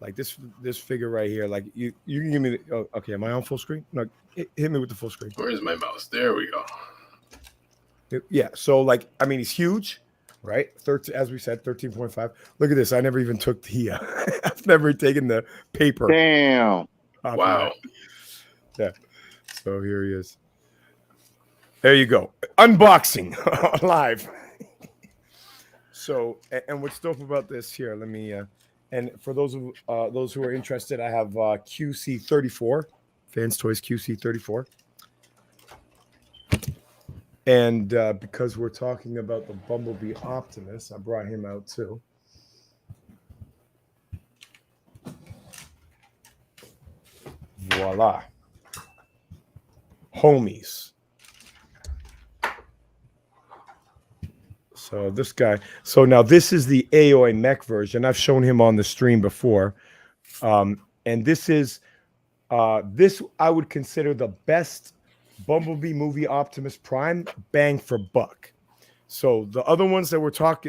Like this figure right here. Like you can give me. Okay, am I on full screen? No, hit me with the full screen. Where's my mouse? There we go. Yeah. So like, I mean, he's huge, right? 13, as we said, 13.5. Look at this. I never even took the. I've never taken the paper. Damn. Wow. Yeah. So here he is. There you go. Unboxing live. So, and what's dope about this here? Let me. And for those who are interested, I have QC34, Fans Toys QC34. And because we're talking about the Bumblebee Optimus, I brought him out too. Voila. Homies. So this guy. So now this is the Aoi mech version. I've shown him on the stream before. And this is this I would consider the best Bumblebee movie Optimus Prime bang for buck. So the other ones that we talked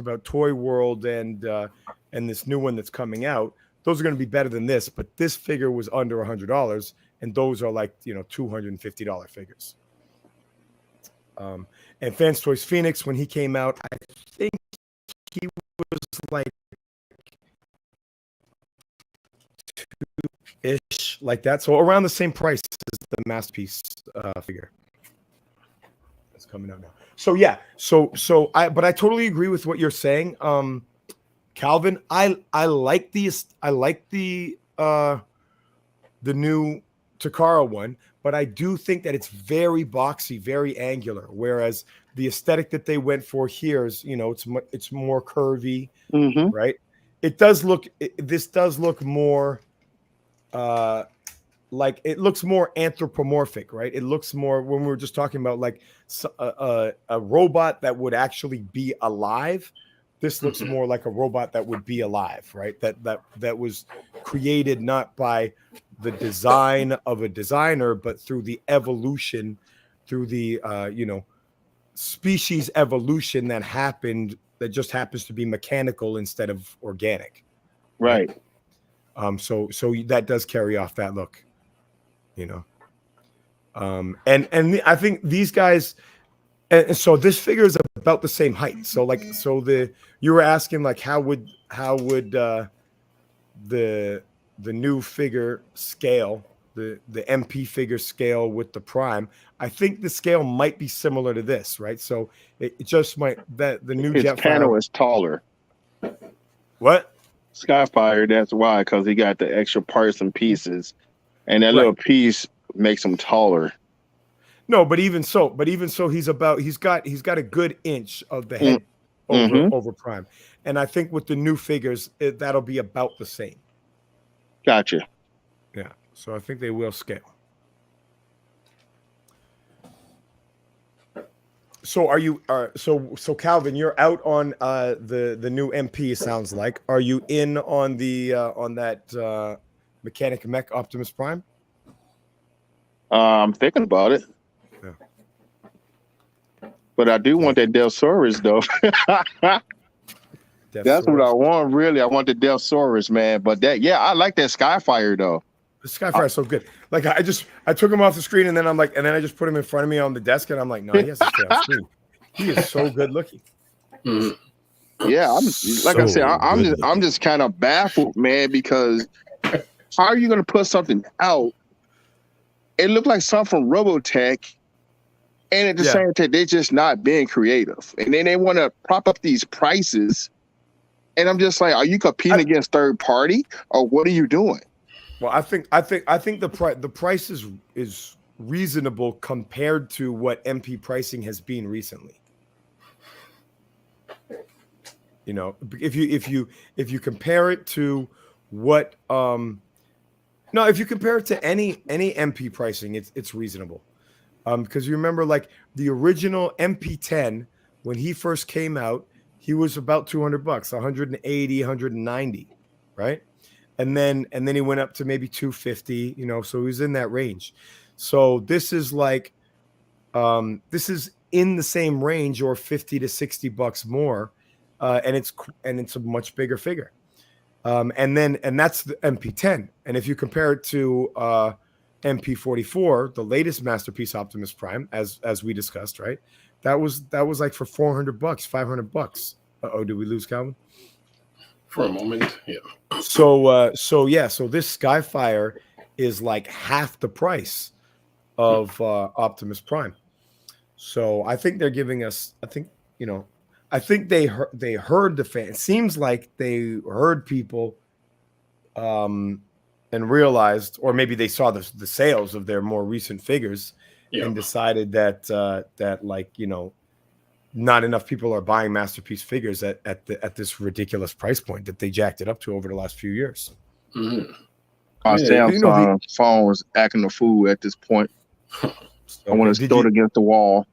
about, Toy World and this new one that's coming out, those are going to be better than this. But this figure was under $100, and those are like $250 figures. And Fans Toys Phoenix, when he came out, I think he was like $2-ish, like that. So around the same price as the Masterpiece figure. It's coming out now. So yeah, but I totally agree with what you're saying, Calvin. I like the new Takara one, but I do think that it's very boxy, very angular. Whereas the aesthetic that they went for here is, it's more curvy, right? It does look. This does look more. Like it looks more anthropomorphic, right? It looks more, when we were just talking about like a robot that would actually be alive. This looks more like a robot that would be alive, right? That was created not by the design of a designer, but through the evolution, through the species evolution that happened. That just happens to be mechanical instead of organic, Right. So that does carry off that look. And I think these guys, and so this figure is about the same height. So you were asking like how would the new figure scale, the MP figure scale with the Prime? I think the scale might be similar to this, right? So it just might, that the new His Jetfire panel is taller. What? Skyfire, that's why, because he got the extra parts and pieces, and that little piece makes him taller. No, but even so, he's got a good inch of the head over Prime, and I think with the new figures that'll be about the same. Gotcha. Yeah, so I think they will scale. So are you? So Calvin, you're out on the new MP. Sounds like. Are you in on the on that Mechanic Mech Optimus Prime? I'm thinking about it. Yeah. But I do want that Delsaurus though. That's what I want, really. I want the Delsaurus, man. But I like that Skyfire though. The Skyfire is so good. Like I took him off the screen and then I just put him in front of me on the desk and I'm like, no, he has to stay on screen. He is so good looking. Mm-hmm. Yeah, I'm just kind of baffled, man, because how are you gonna put something out? It looked like something from Robotech, and at the same time, they're just not being creative. And then they want to prop up these prices. And I'm just like, are you competing against third party or what are you doing? Well, I think the price is reasonable compared to what MP pricing has been recently. You know, if you compare it to what if you compare it to any MP pricing, it's reasonable. Because you remember, like the original MP10 when he first came out, he was about $200, 180, 190, right? And then he went up to maybe 250, you know, so he was in that range. So this is like this is in the same range or 50 to $60 more, and it's a much bigger figure. And that's the MP10. And if you compare it to MP44, the latest Masterpiece Optimus Prime, as we discussed, right? That was like for $400, $500. Oh, did we lose Calvin? For a moment, yeah. So this Skyfire is like half the price of Optimus Prime. So I think they're giving us. I think they heard the fan. It seems like they heard people, and realized, or maybe they saw the sales of their more recent figures, and decided that like, you know, not enough people are buying Masterpiece figures at this ridiculous price point that they jacked it up to over the last few years. Mm-hmm. Samsung phone is acting a fool at this point. I want to throw it against the wall.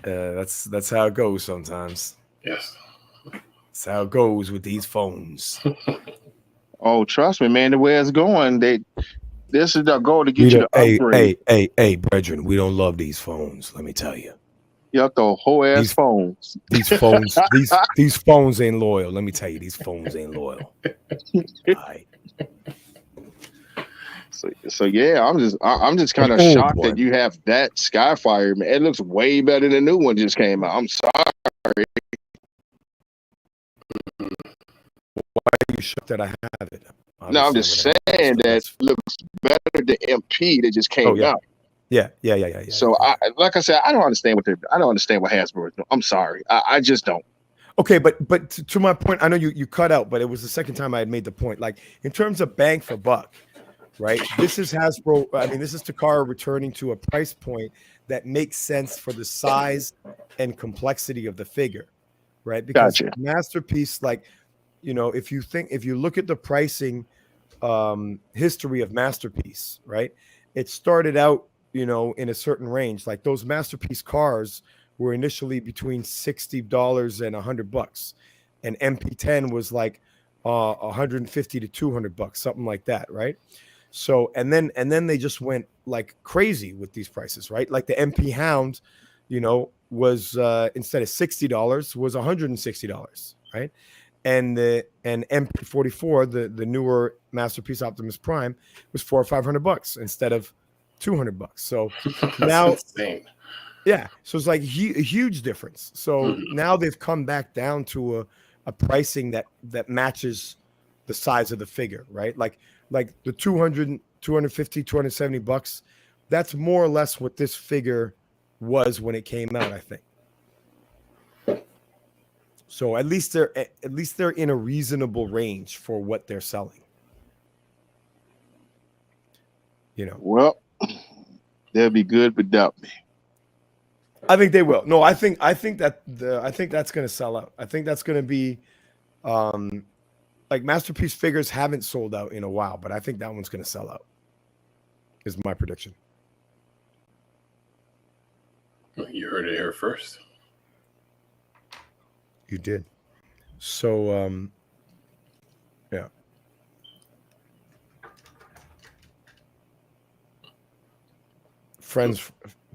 That's how it goes sometimes. Yes. That's how it goes with these phones. Oh, trust me, man. The way it's going, this is the goal to get you to upgrade. Hey, brethren, we don't love these phones. Let me tell you. You have the whole ass phones. These phones, these phones ain't loyal. Let me tell you, these phones ain't loyal. All right. So yeah, I'm just kind of shocked that you have that Skyfire, man. It looks way better than the new one just came out. I'm sorry. Why are you shocked that I have it? No, I'm just saying that it looks better than MP that just came out. Yeah. So like I said, I don't understand what Hasbro is doing. I'm sorry, I just don't. Okay, but to my point, I know you cut out, but it was the second time I had made the point. Like in terms of bang for buck, right? This is Hasbro. I mean, this is Takara returning to a price point that makes sense for the size and complexity of the figure, right? Because Masterpiece, like, you know, if you look at the pricing history of Masterpiece, right? It started out, you know, in a certain range. Like those Masterpiece cars were initially between $60 and $100, and MP10 was like 150 to $200, something like that, right? So and then they just went like crazy with these prices, right? Like the MP Hound, you know, was instead of $60 was $160, right? And MP44, the newer Masterpiece Optimus Prime, was $400 or $500 instead of $200. So now, insane. Yeah, so it's like a huge difference. So now they've come back down to a pricing that matches the size of the figure, right? Like the $200, $250, $270, that's more or less what this figure was when it came out, I think. So at least they're in a reasonable range for what they're selling. You know. Well, they'll be good without me. I think they will. No, I think that's going to sell out. I think that's going to be like Masterpiece figures haven't sold out in a while, but I think that one's going to sell out. Is my prediction. You heard it here first. You did. So, yeah.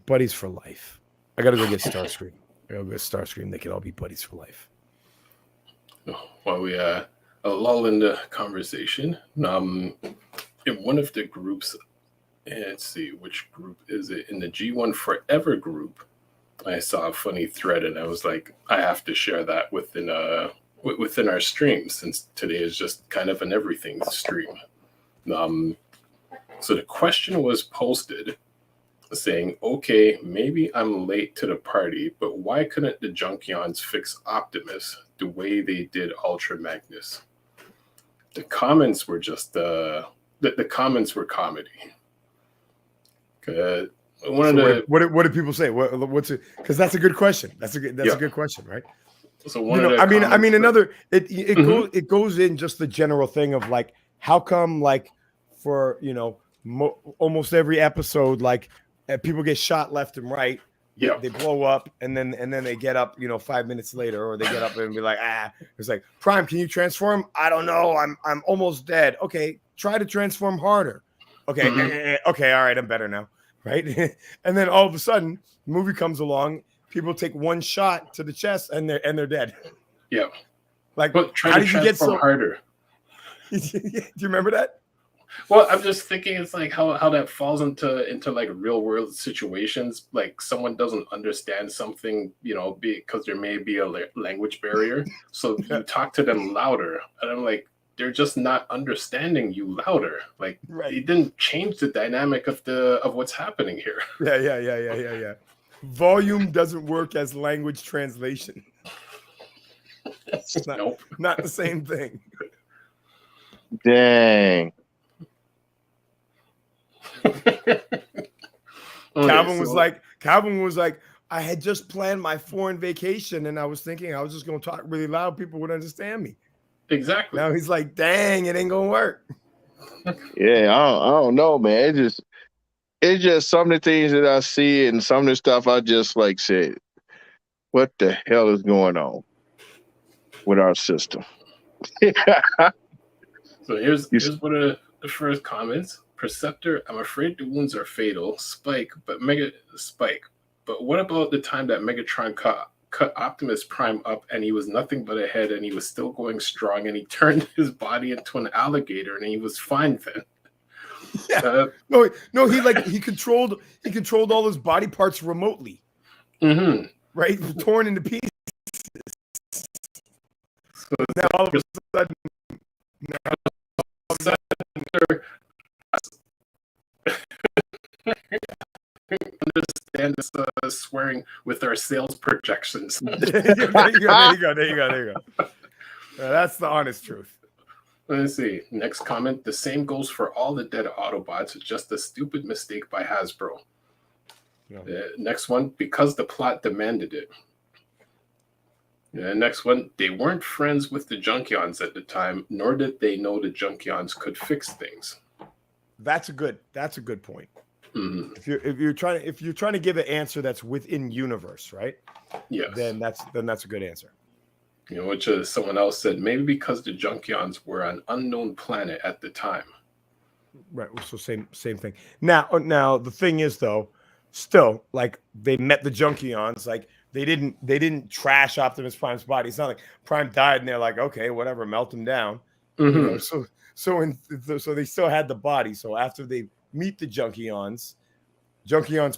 buddies for life. I gotta go get Starscream. I gotta go get Starscream. They can all be buddies for life. While we a lull in the conversation, in one of the groups, let's see, which group is it? In the G1 Forever group, I saw a funny thread, and I was like, I have to share that within our stream, since today is just kind of an everything stream. So the question was posted saying, okay, maybe I'm late to the party, but why couldn't the Junkions fix Optimus the way they did Ultra Magnus? The comments were just the comments were comedy. What did people say? What's it? Because that's a good question. That's a good question, right? So it goes in just the general thing of like, how come like for almost every episode, like people get shot left and right. Yeah, they blow up and then they get up 5 minutes later, or they get up and be like, it's like, Prime, can you transform? I don't know, I'm almost dead. Okay, try to transform harder. Okay, okay, all right, I'm better now, right? And then all of a sudden the movie comes along, people take one shot to the chest and they're dead. Yeah, like, but how did you get so harder? Do you remember that? Well, I'm just thinking it's like how that falls into like real world situations. Like someone doesn't understand something, because there may be a language barrier. So you talk to them louder, and I'm like, they're just not understanding you louder. Like, it didn't change the dynamic of what's happening here. Yeah. Volume doesn't work as language translation. It's not the same thing. Dang. Calvin was like, I had just planned my foreign vacation, and I was thinking I was just going to talk really loud. People would understand me. Exactly. Now he's like, dang, it ain't going to work. Yeah, I don't know, man. It's just some of the things that I see and some of the stuff I just like said, what the hell is going on with our system? So here's one of the first comments. Perceptor, I'm afraid the wounds are fatal. Spike, but what about the time that Megatron cut Optimus Prime up and he was nothing but a head and he was still going strong and he turned his body into an alligator and he was fine then? Yeah. No, he controlled all his body parts remotely. Mm-hmm. Right? Torn into pieces. So now all of a sudden understand this swearing with our sales projections. There you go. That's the honest truth. Let's see. Next comment. The same goes for all the dead Autobots. Just a stupid mistake by Hasbro. No. Next one. Because the plot demanded it. Next one. They weren't friends with the Junkions at the time, nor did they know the Junkions could fix things. That's a good point. Mm-hmm. If you're trying to give an answer that's within universe, right? Yes. Then that's a good answer. Which is someone else said maybe because the Junkions were an unknown planet at the time. Right. So same thing. Now the thing is though, still like they met the Junkions, like they didn't trash Optimus Prime's body. It's not like Prime died and they're like, okay, whatever, melt him down. Mm-hmm. So they still had the body. So after they meet the Junkions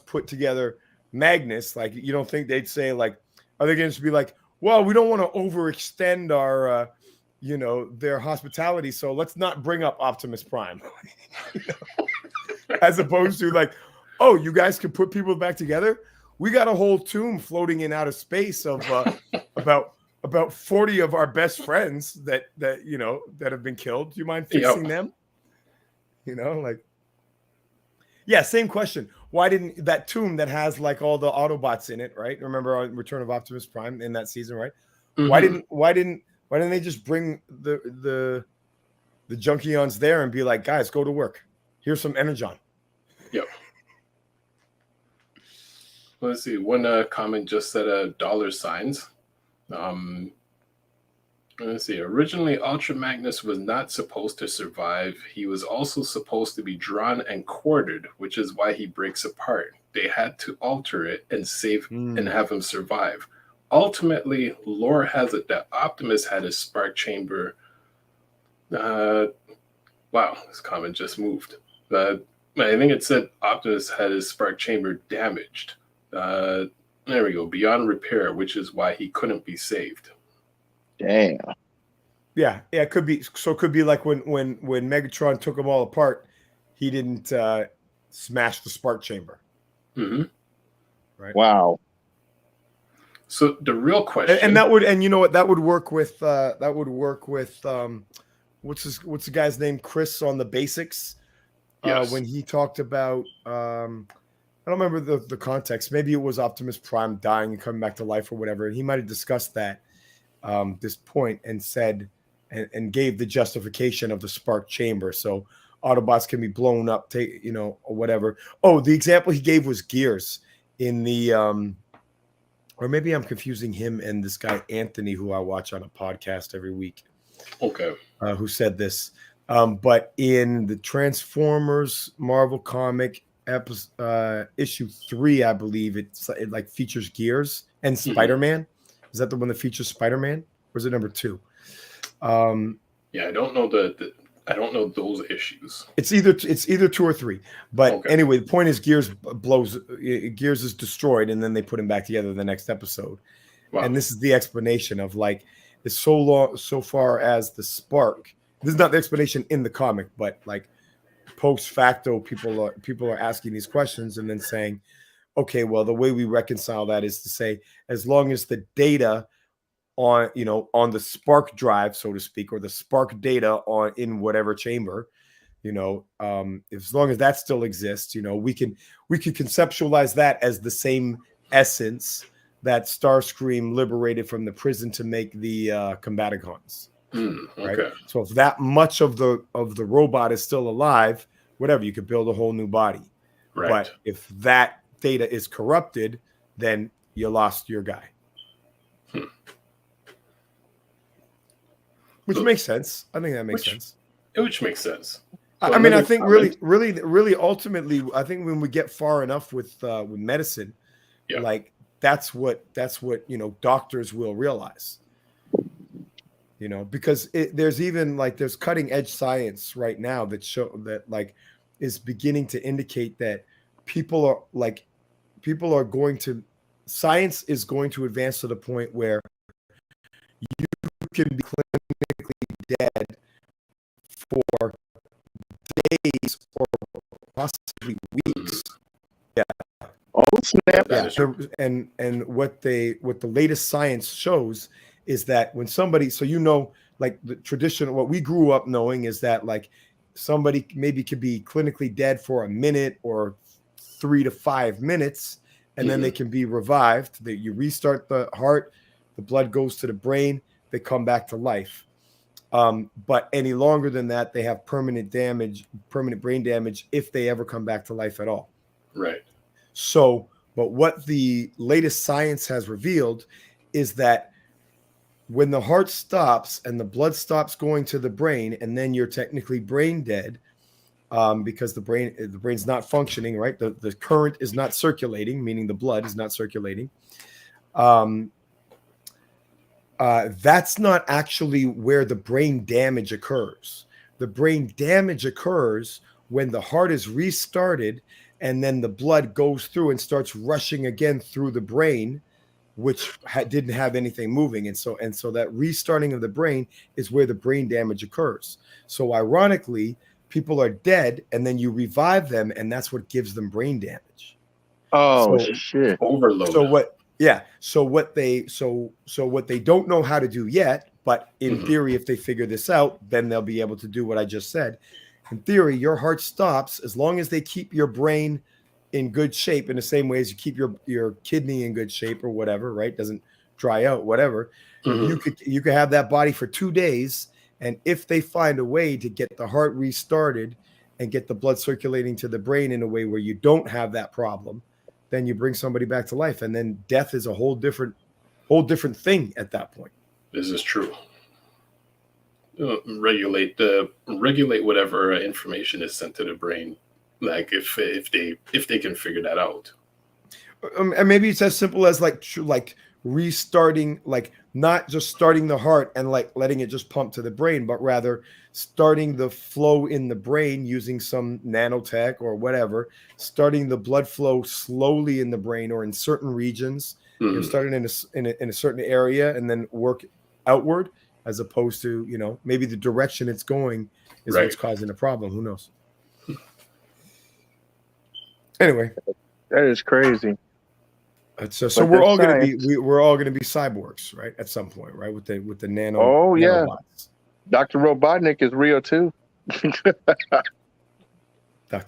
put together Magnus. Like, you don't think they'd say like, are they going to be like, well, we don't want to overextend our, their hospitality, so let's not bring up Optimus Prime. As opposed to like, oh, you guys can put people back together. We got a whole tomb floating in outer space of about 40 of our best friends that have been killed. Do you mind fixing them? Yeah, same question. Why didn't that tomb that has like all the Autobots in it, right? Remember on Return of Optimus Prime in that season, right? Mm-hmm. Why didn't they just bring the Junkions there and be like, guys, go to work. Here's some Energon. Yep. Let's see. One comment just said dollar signs. Let's see. Originally, Ultra Magnus was not supposed to survive. He was also supposed to be drawn and quartered, which is why he breaks apart. they had to alter it and save and Mm. have him survive. Ultimately, lore has it that Optimus had his spark chamber. Wow, this comment just moved. I think it said Optimus had his spark chamber damaged. There we go, beyond repair, which is why he couldn't be saved. Damn. Yeah, it could be. So it could be like when Megatron took them all apart, he didn't smash the spark chamber. Mm-hmm. Right. Wow. So the real question, And that would, and you know what, that would work with what's the guy's name, Chris on the Basics. yes. When he talked about I don't remember the context. Maybe it was Optimus Prime dying and coming back to life or whatever. And he might have discussed that this point and said and gave the justification of the spark chamber. So Autobots can be blown up, or whatever. Oh, the example he gave was Gears in the or maybe I'm confusing him and this guy Anthony, who I watch on a podcast every week. Okay. Who said this? But in the Transformers Marvel comic issue 3, I believe it like features Gears and Spider-Man. Is that the one that features Spider-Man, or is it number 2? Yeah, I don't know I don't know those issues. It's either 2 or 3. But Okay. anyway, the point is Gears is destroyed, and then they put him back together the next episode. Wow. And this is the explanation of like it's so far as the spark. This is not the explanation in the comic, but like post facto, people are asking these questions and then saying, okay, well, the way we reconcile that is to say, as long as the data on the spark drive, so to speak, or the spark data in whatever chamber, as long as that still exists, we can conceptualize that as the same essence that Starscream liberated from the prison to make the Combaticons. Okay. Right? So if that much of the robot is still alive, whatever, you could build a whole new body. Right. But if that data is corrupted, then you lost your guy. Which makes sense. I think that makes sense. Which makes sense. So I mean, I think really, ultimately, I think when we get far enough with medicine, like that's what doctors will realize. Because there's even there's cutting edge science right now that is beginning to indicate that science is going to advance to the point where you can be clinically dead for days or possibly weeks. Yeah. Oh snap! Yeah. And what the latest science shows is that when somebody, like the tradition, what we grew up knowing is that like somebody maybe could be clinically dead for a minute or 3 to 5 minutes, and then they can be revived. That you restart the heart, the blood goes to the brain, they come back to life. But any longer than that, they have permanent brain damage if they ever come back to life at all. Right. So, but what the latest science has revealed is that when the heart stops and the blood stops going to the brain, and then you're technically brain dead, because the brain's not functioning, right? The current is not circulating, meaning the blood is not circulating. That's not actually where the brain damage occurs. The brain damage occurs when the heart is restarted and then the blood goes through and starts rushing again through the brain, which didn't have anything moving. And so that restarting of the brain is where the brain damage occurs. So ironically, people are dead and then you revive them, and that's what gives them brain damage. Oh, shit. Overload. So what they don't know how to do yet, but in theory, if they figure this out, then they'll be able to do what I just said. In theory, your heart stops as long as they keep your brain in good shape, in the same way as you keep your kidney in good shape or whatever, right? Doesn't dry out, whatever. You could have that body for 2 days, and if they find a way to get the heart restarted and get the blood circulating to the brain in a way where you don't have that problem, then you bring somebody back to life, and then death is a whole different thing at that point. This is true. Regulate whatever information is sent to the brain, like if they can figure that out. And maybe it's as simple as like restarting, like not just starting the heart and like letting it just pump to the brain, but rather starting the flow in the brain using some nanotech or whatever, starting the blood flow slowly in the brain or in certain regions. Starting in a certain area and then work outward, as opposed to, maybe the direction it's going is what's causing the problem. Who knows? Anyway, that is crazy. So we're all going to be we're all going to be cyborgs, right? At some point, right? With the nano. Oh yeah, nanobots. Dr. Robotnik is real too.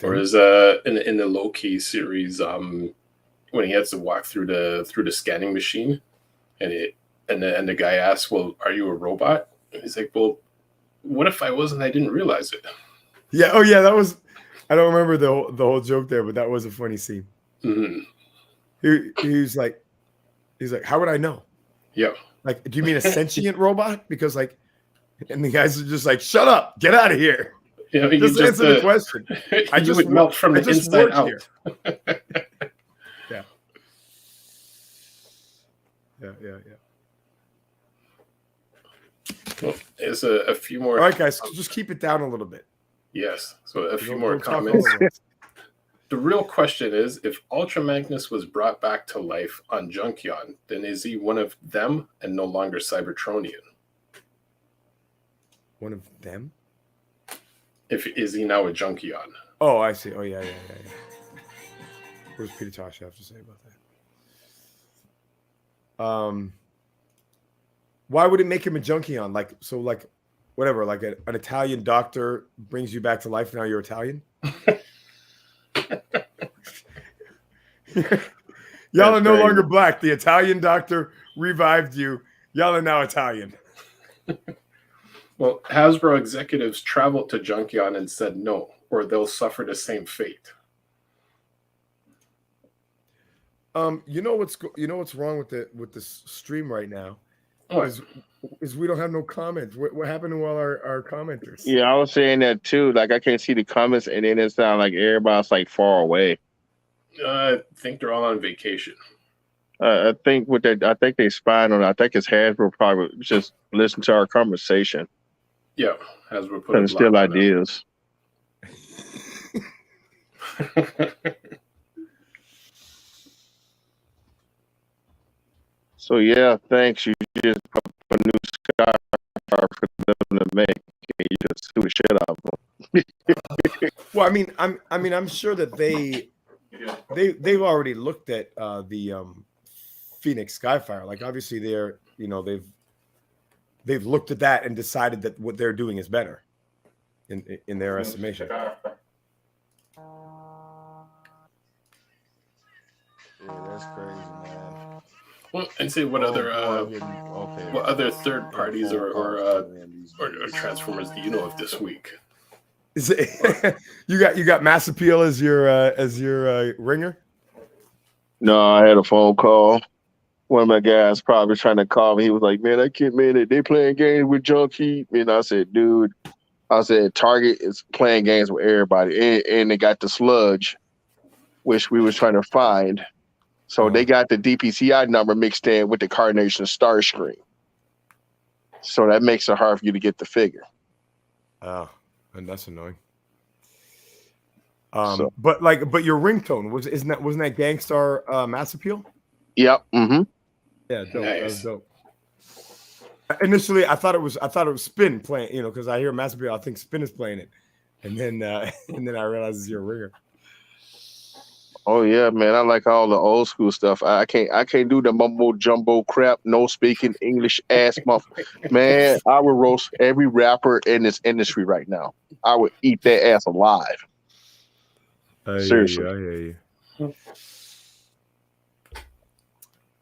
Or is in the Loki series, when he has to walk through the scanning machine, and the guy asks, "Well, are you a robot?" And he's like, "Well, what if I wasn't? I didn't realize it." Yeah. Oh yeah, that was. I don't remember the whole joke there, but that was a funny scene. Mm-hmm. He's like, how would I know? Yeah. Like, do you mean a sentient robot? Because like, and the guys are just like, shut up, get out of here. Yeah, just answer the question. I just would melt from the inside out. Yeah. Well, there's a few more. All right, guys, just keep it down a little bit. Yes. So a few more comments. The real question is, if Ultra Magnus was brought back to life on Junkion, then is he one of them and no longer Cybertronian? One of them? Is he now a Junkion? Oh, I see. Oh, yeah. What does Peter Tosh have to say about that? Why would it make him a Junkion? Like, whatever, like an Italian doctor brings you back to life, now you're Italian? Y'all are no longer black. The Italian doctor revived you. Y'all are now Italian. Well, Hasbro executives traveled to Junkion and said no, or they'll suffer the same fate. You know what's wrong with this stream right now? Is we don't have no comments. What happened to all our commenters? Yeah, I was saying that too. Like, I can't see the comments, and then it sounds like everybody's like far away. I think they're all on vacation. I think they spied on. I think it's Hasbro probably just listen to our conversation. Yeah, Hasbro put and steal ideas. So yeah, thanks. You just put a new sky for them to make. You just sue the shit out of them. Well, I'm sure that they've already looked at the Phoenix Skyfire. Like, obviously they've looked at that and decided that what they're doing is better in their estimation. Yeah, that's crazy, man. Well, and say what other third parties or Transformers do you know of this week? Is it, you got Mass Appeal as your ringer? No, I had a phone call. One of my guys probably trying to call me. He was like, "Man, they playing games with Junkie." And I said, "Dude," Target is playing games with everybody, and they got the sludge, which we was trying to find. So they got the DPCI number mixed in with the Carnation Star Screen. So that makes it hard for you to get the figure. Oh, and that's annoying. But your ringtone wasn't that Gangstar Mass Appeal? Yep. Mm-hmm. Yeah, dope. Nice. That was dope. Initially, I thought it was Spin playing, because I hear Mass Appeal, I think Spin is playing it, and then I realized it's your ringer. Oh yeah, man! I like all the old school stuff. I can't do the mumbo jumbo crap. No speaking English ass man. I would roast every rapper in this industry right now. I would eat their ass alive. Seriously, I hear you.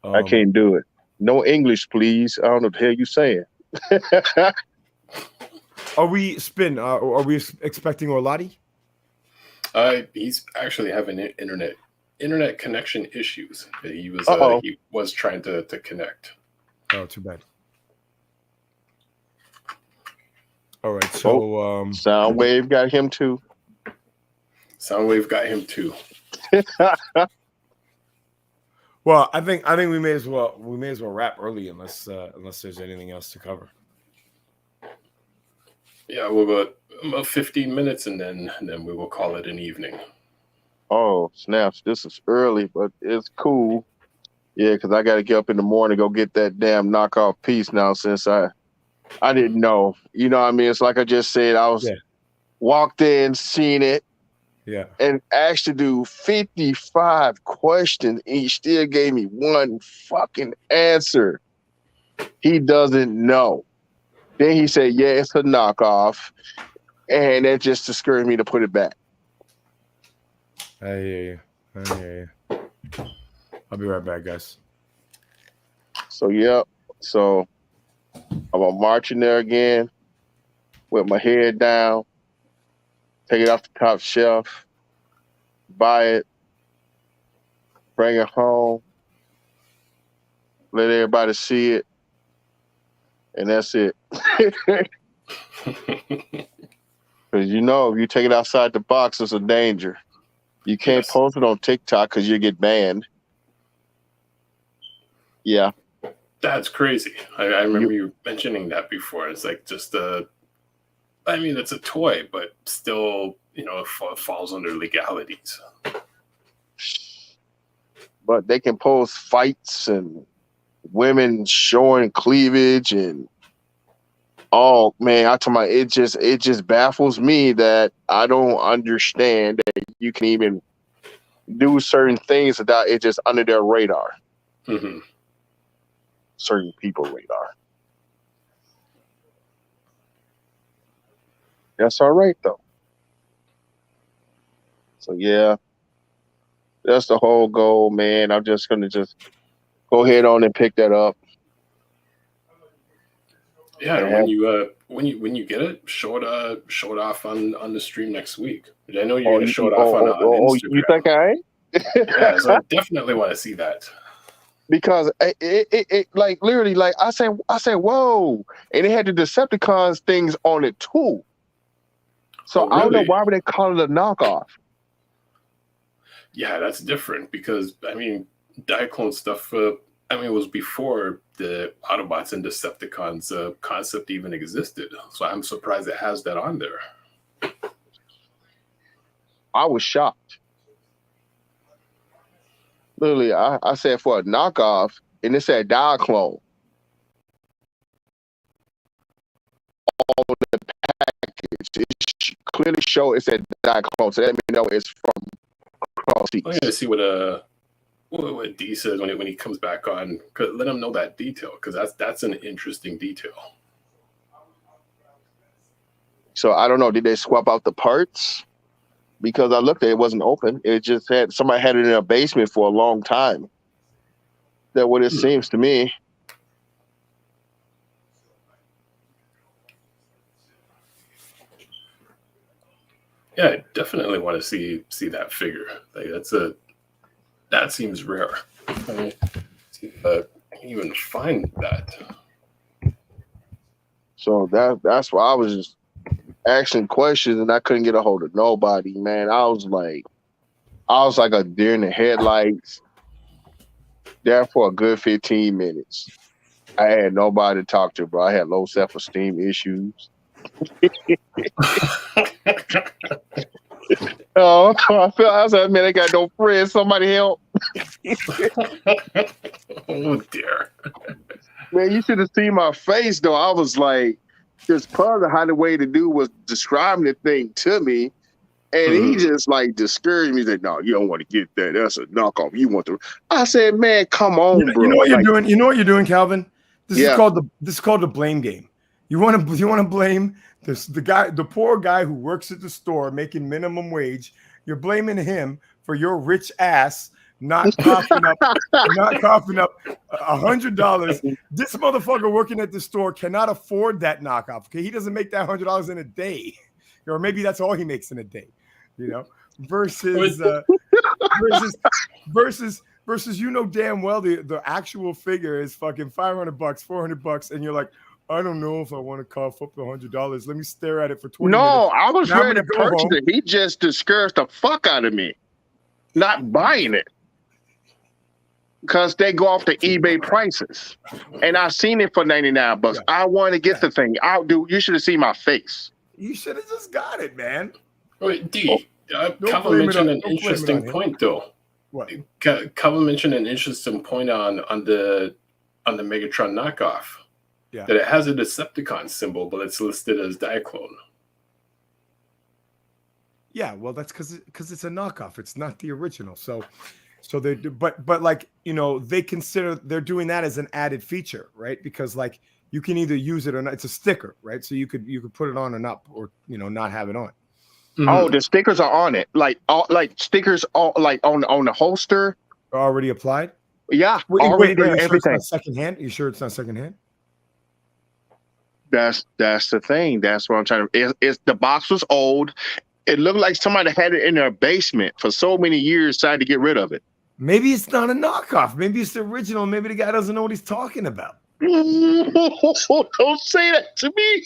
I can't do it. No English, please. I don't know what the hell you saying. Are we Spin? Are we expecting Orlati? He's actually having internet connection issues. He was trying to connect. Oh, too bad. All right, so Soundwave got him too. Soundwave got him too. Well, I think we may as well wrap early unless there's anything else to cover. Yeah, we'll go about 15 minutes and then we will call it an evening. Oh, snaps. This is early, but it's cool. Yeah, because I got to get up in the morning to go get that damn knockoff piece now since I didn't know. You know what I mean? It's like I just said, I was walked in, seen it, and asked to do 55 questions. And he still gave me one fucking answer. He doesn't know. Then he said, yeah, it's a knockoff. And that just discouraged me to put it back. I hear you. I'll be right back, guys. So, yeah. So, I'm going to march in there again with my head down, take it off the top shelf, buy it, bring it home, let everybody see it, and that's it. Because you know, if you take it outside the box, it's a danger. You can't post it on TikTok because you get banned. Yeah. That's crazy. I remember you mentioning that before. It's like just it's a toy, but still, you know, it falls under legalities. But they can post fights and women showing cleavage and oh man, I tell you, it just baffles me that I don't understand that you can even do certain things without it just under their radar. Mm-hmm. Certain people radar. That's all right though. So yeah, that's the whole goal, man. I'm just gonna go ahead on and pick that up. Yeah, and when you get it, show it off on the stream next week. I know you're gonna show it off on Instagram. You think I ain't? Yeah, so I definitely want to see that. Because it like literally like I said whoa, and it had the Decepticons things on it too. So I don't know why would they call it a knockoff. Yeah, that's different because I mean Diaclone stuff. It was before the Autobots and Decepticons concept even existed. So I'm surprised it has that on there. I was shocked. Literally, I said for a knockoff, and it said Diaclone on the package. It clearly showed it said Diaclone, so that let me know it's from Cross East. I'm going to see what D says when he comes back on. Let him know that detail because that's an interesting detail. So I don't know. Did they swap out the parts? Because I looked at it, it wasn't open. It just had somebody had it in a basement for a long time. That's what it seems to me. Yeah, I definitely want to see that figure. Like that seems rare. I mean, see if I can even find that. So that's why I was just asking questions and I couldn't get a hold of nobody, man. I was like a deer in the headlights there for a good 15 minutes. I had nobody to talk to, bro. I had low self-esteem issues. Oh, I was like, man, I got no friends. Somebody help. Oh dear. Man, you should have seen my face though. I was like, just part of how the way to do was describing the thing to me. And he just like discouraged me. He said, no, you don't want to get that. That's a knockoff. You want to. I said, man, come on, bro. You know what you're doing? You know what you're doing, Calvin? This is called the blame game. You want to blame the poor guy who works at the store making minimum wage. You're blaming him for your rich ass not coughing up $100. This motherfucker working at the store cannot afford that knockoff. Okay, he doesn't make that $100 in a day, or maybe that's all he makes in a day. You know, versus you know damn well the actual figure is fucking $500, $400, and you're like, I don't know if I want to cough up the $100. Let me stare at it for 20 minutes. No, I was ready to purchase it. He just discouraged the fuck out of me, not buying it. because they go off the eBay prices, and I seen it for $99. Yeah. I want to get the thing. You should have seen my face. You should have just got it, man. Wait, D. Don't Kevin blame it mentioned on- an don't blame it on interesting him. point, though. What? Kevin mentioned an interesting point on the Megatron knockoff. Yeah. That it has a Decepticon symbol, but it's listed as Diaclone. Yeah, well, that's because it's a knockoff. It's not the original. So they do, but like, you know, they consider they're doing that as an added feature, right? Because like you can either use it or not. It's a sticker, right? So you could put it on or not, or you know, not have it on. Mm-hmm. Oh, the stickers are on it, like stickers, all like on the holster. Already applied. Yeah, Wait, already are there, you sure it's everything. not secondhand? Are you sure it's not secondhand? That's the thing. That's what I'm trying to. It's the box was old. It looked like somebody had it in their basement for so many years, tried to get rid of it. Maybe it's not a knockoff. Maybe it's the original. Maybe the guy doesn't know what he's talking about. Don't say that to me.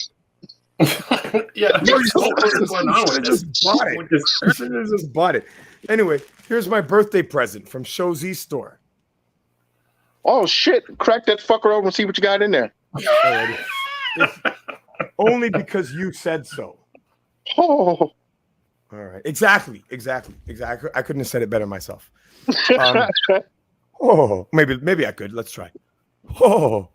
Yeah, You should have just bought it. You should have just bought it. Anyway, here's my birthday present from Show's E store. Oh shit! Crack that fucker open and see what you got in there. Alrighty. Only because you said so. Oh, All right. Exactly. I couldn't have said it better myself. Maybe I could. Let's try. Oh.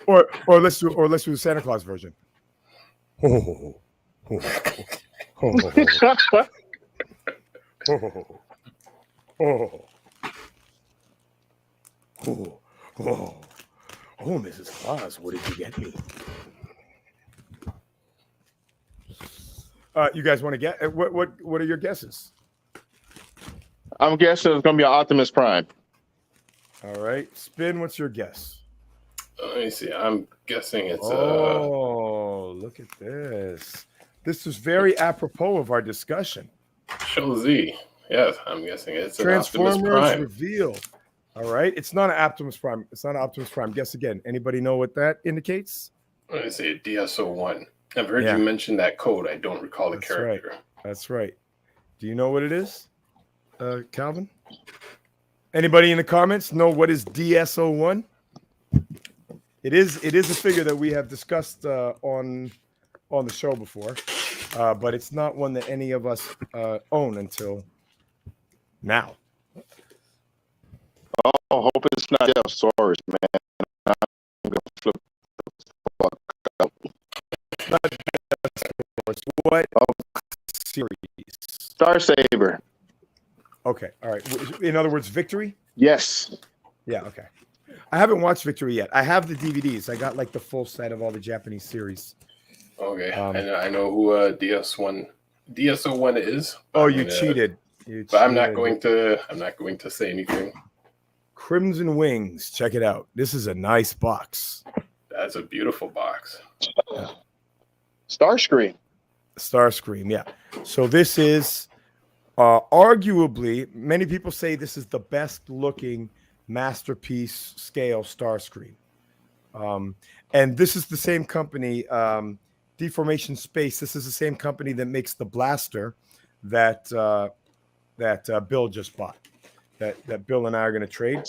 Or let's do the Santa Claus version. Oh. Oh, Mrs. Claus, what did you get me? You guys want to get what are your guesses? I'm guessing it's gonna be an Optimus Prime. All right, Spin. What's your guess? Let me see. I'm guessing it's look at this. This is very apropos of our discussion. Show Z. Yes, I'm guessing it's an Optimus Transformers Prime. reveal. All right, it's not an Optimus Prime. It's not an Optimus Prime. Guess again. Anybody know what that indicates? Let me see. DSO1. I've heard you mention that code. I don't recall the character. Right. That's right. Do you know what it is, Calvin? Anybody in the comments know what is DSO1? It is a figure that we have discussed on the show before, but it's not one that any of us own until now. Oh, hope it's not Deosaurus, man. I'm gonna flip the fuck out. What series? Star Saber. Okay, all right. In other words, Victory? Yes. Yeah, okay. I haven't watched Victory yet. I have the DVDs. I got like the full set of all the Japanese series. Okay, I know who DSO1 is. Oh, you cheated. But I'm not going to say anything. Crimson Wings. Check it out. This is a nice box. That's a beautiful box. Starscream. Starscream, yeah. So this is arguably, many people say this is the best looking masterpiece scale Starscream. And this is the same company, Deformation Space. This is the same company that makes the blaster that Bill just bought. That Bill and I are going to trade.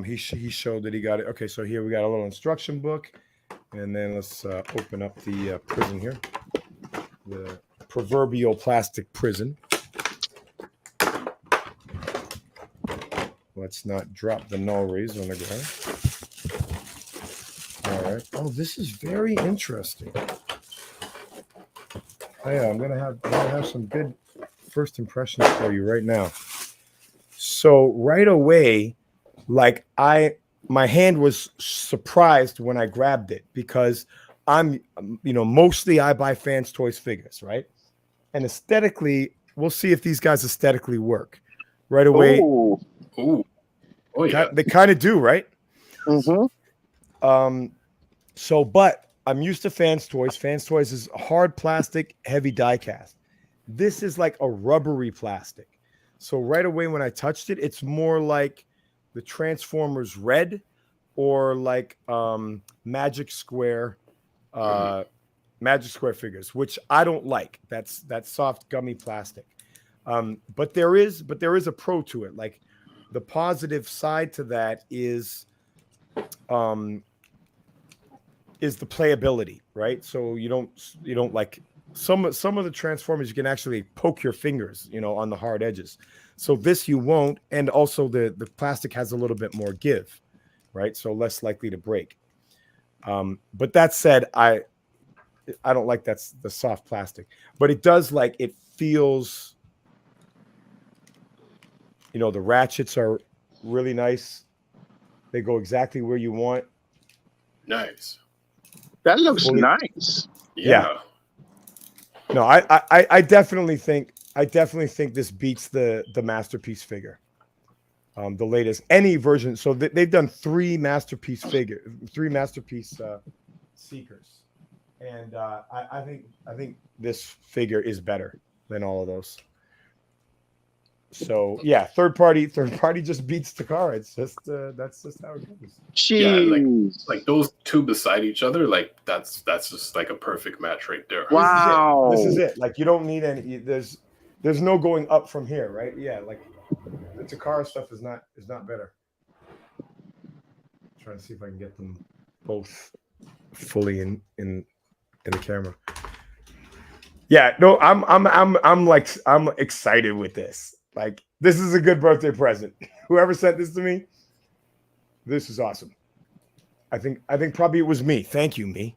He showed that he got it. Okay, so here we got a little instruction book, and then let's open up the prison here, the proverbial plastic prison. Let's not drop the nullies on the ground. All right. Oh, this is very interesting. Oh, yeah, I'm gonna have some good first impressions for you right now. So right away, like my hand was surprised when I grabbed it because I'm, mostly I buy Fans Toys figures, right? And aesthetically, we'll see if these guys aesthetically work. Right away. Ooh. Oh yeah. They kind of do, right? Mm-hmm. So, but I'm used to Fans Toys. Fans Toys is hard plastic, heavy die cast. This is like a rubbery plastic. So right away when I touched it, it's more like the Transformers Red or like Magic Square Magic Square figures, which I don't like. That's soft gummy plastic. But there is a pro to it. Like the positive side to that is the playability, right? So you don't like some of the Transformers you can actually poke your fingers, on the hard edges. So this you won't, and also the plastic has a little bit more give, right? So less likely to break. But that said, I don't like that's the soft plastic, but it does like it feels. The ratchets are really nice. They go exactly where you want. Nice. That looks nice. Yeah. No, I definitely think this beats the Masterpiece figure. The latest any version. So they've done three Masterpiece Seekers, and I think this figure is better than all of those. So yeah, third party just beats the car. It's just that's just how it goes. Jeez. Like those two beside each other, like that's just like a perfect match right there. Wow. This is it. Like you don't need any. There's no going up from here, right? Yeah, like the Takara stuff is not better. I'm trying to see if I can get them both fully in the camera. Yeah, no, I'm excited with this. Like this is a good birthday present. Whoever sent this to me, this is awesome. I think probably it was me. Thank you, me.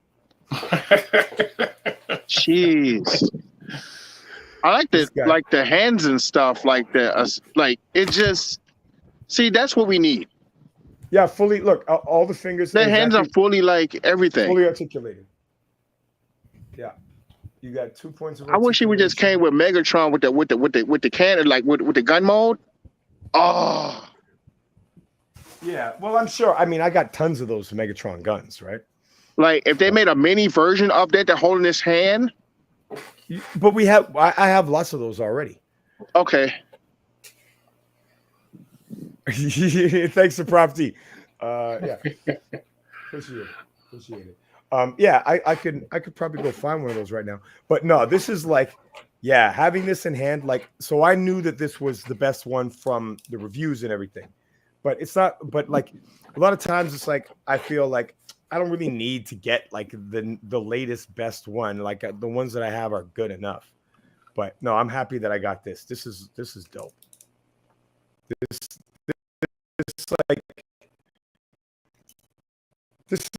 Jeez. I like the hands and stuff like that. Like it just see that's what we need. Yeah, fully look. All the fingers. The hands are fully like everything. Fully articulated. Yeah. You got 2 points of. I wish he would just came with Megatron with the cannon, like with the gun mode. Oh. Yeah, well, I'm sure. I mean, I got tons of those Megatron guns, right? Like if they made a mini version of that holding his hand. But I have lots of those already. Okay. Thanks for Prop T. Yeah. Appreciate it. Yeah, I could probably go find one of those right now. But no, this is like, yeah, having this in hand, like, so I knew that this was the best one from the reviews and everything. But it's not, but like a lot of times it's like, I feel like I don't really need to get like the latest best one. Like the ones that I have are good enough. But no, I'm happy that I got this. This is dope. This like this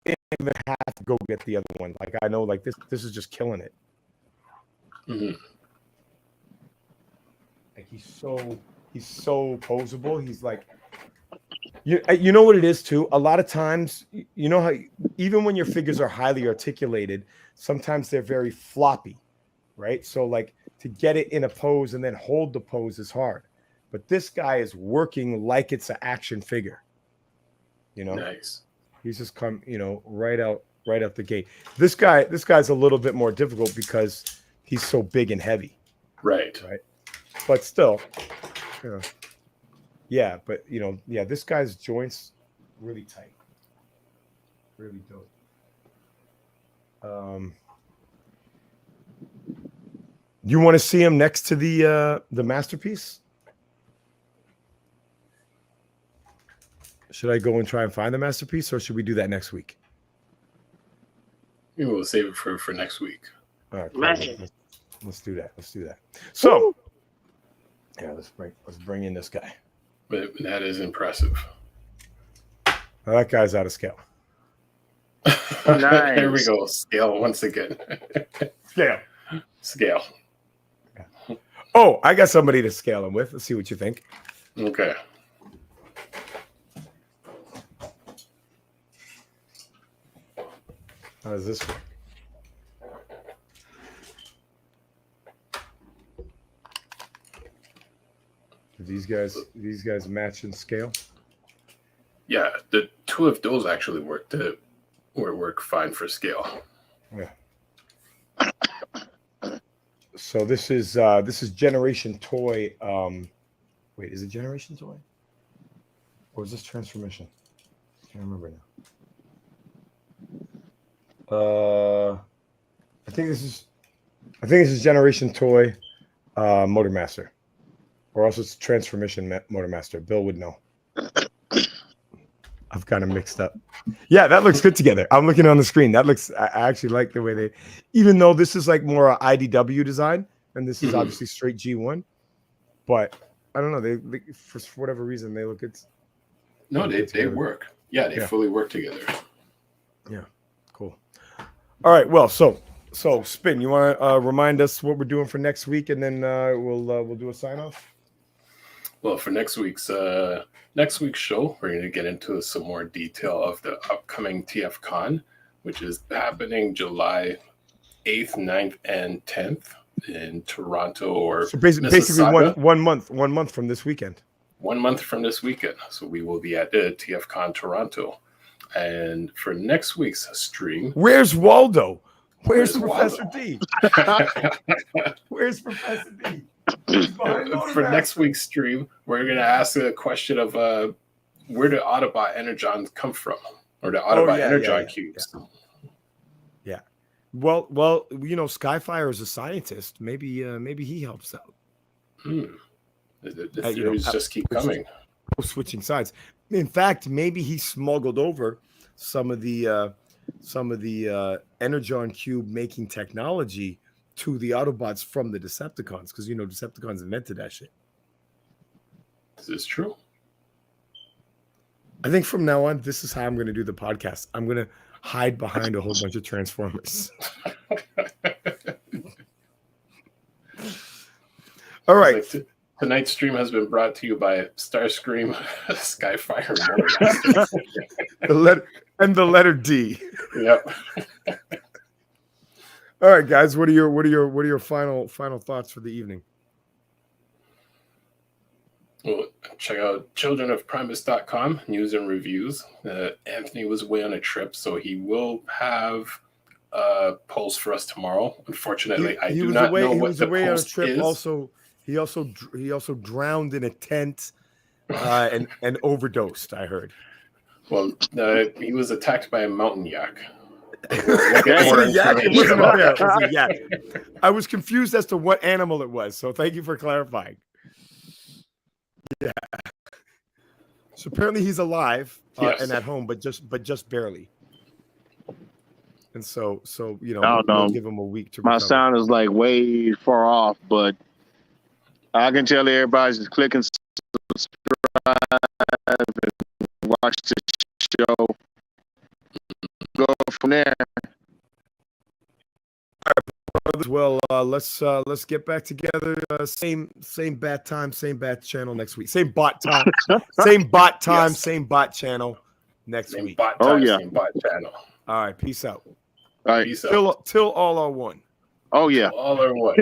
didn't even have to go get the other one. Like I know, like this is just killing it. Mm-hmm. Like he's so posable. He's like, you know what it is too. A lot of times, you know how even when your figures are highly articulated, sometimes they're very floppy, right? So like to get it in a pose and then hold the pose is hard. But this guy is working like it's an action figure. Nice. He's just come, right out the gate. This guy's a little bit more difficult because he's so big and heavy. Right. But still, yeah. But this guy's joints really tight, really dope. You want to see him next to the Masterpiece? Should I go and try and find the Masterpiece, or should we do that next week? Maybe we'll save it for next week. All right, let's do that. So, yeah, let's bring in this guy. But that is impressive. Now, that guy's out of scale. Nice. There we go. Scale once again. Scale. Oh, I got somebody to scale him with. Let's see what you think. Okay. How does this work? Do these guys match in scale? Yeah, the two of those actually work fine for scale. Yeah. So this is Generation Toy. Wait, is it Generation Toy? Or is this Transformation? I can't remember now. I think this is Generation Toy Motormaster, or else it's Transformation Motormaster. Bill would know. I've kind of mixed up. Yeah, that looks good together. I'm looking on the screen. That looks. I actually like the way they, even though this is like more IDW design, and this is obviously straight G1, but I don't know. They for whatever reason they look good. No, they work. Yeah, they fully work together. Yeah, cool. All right. Well, so Spin, you want to remind us what we're doing for next week, and then we'll do a sign off. Well, for next week's show, we're going to get into some more detail of the upcoming TFCon, which is happening July 8th, 9th, and 10th in Toronto or so basically one month from this weekend. 1 month from this weekend. So we will be at the TFCon Toronto. And for next week's stream, where's Waldo? Where's Waldo? Professor D? Where's Professor D? For next week's stream, we're going to ask a question of where do Autobot Energon come from, or the Autobot Energon cubes. Yeah. Well, Skyfire is a scientist. Maybe he helps out. The theories just keep coming. Switching sides. In fact, maybe he smuggled over some of the Energon cube making technology to the Autobots from the Decepticons, because Decepticons invented that shit. Is this true? I think from now on, this is how I'm going to do the podcast. I'm going to hide behind a whole bunch of Transformers. All right. Tonight's stream has been brought to you by Starscream, Skyfire, the letter D. Yep. All right, guys. What are your final thoughts for the evening? Well, check out childrenofprimus.com, news and reviews. Anthony was away on a trip, so he will have polls for us tomorrow. Unfortunately, I do not know what the post is. Also, he also drowned in a tent and overdosed, I heard. Well, he was attacked by a mountain yak. It was a yak. I was confused as to what animal it was, so thank you for clarifying. Yeah. So apparently he's alive and at home, but just barely. And so we'll give him a week to recover. My sound is like way far off, but I can tell everybody's just clicking subscribe and watch the show. Go from there. Well, let's get back together. Same bat time, same bat channel next week. Same bot time, same bot time, yes. Same bot channel next week. Bot time, same bot channel. All right, peace out. All right, peace out. Till all are one. Oh yeah, all are one.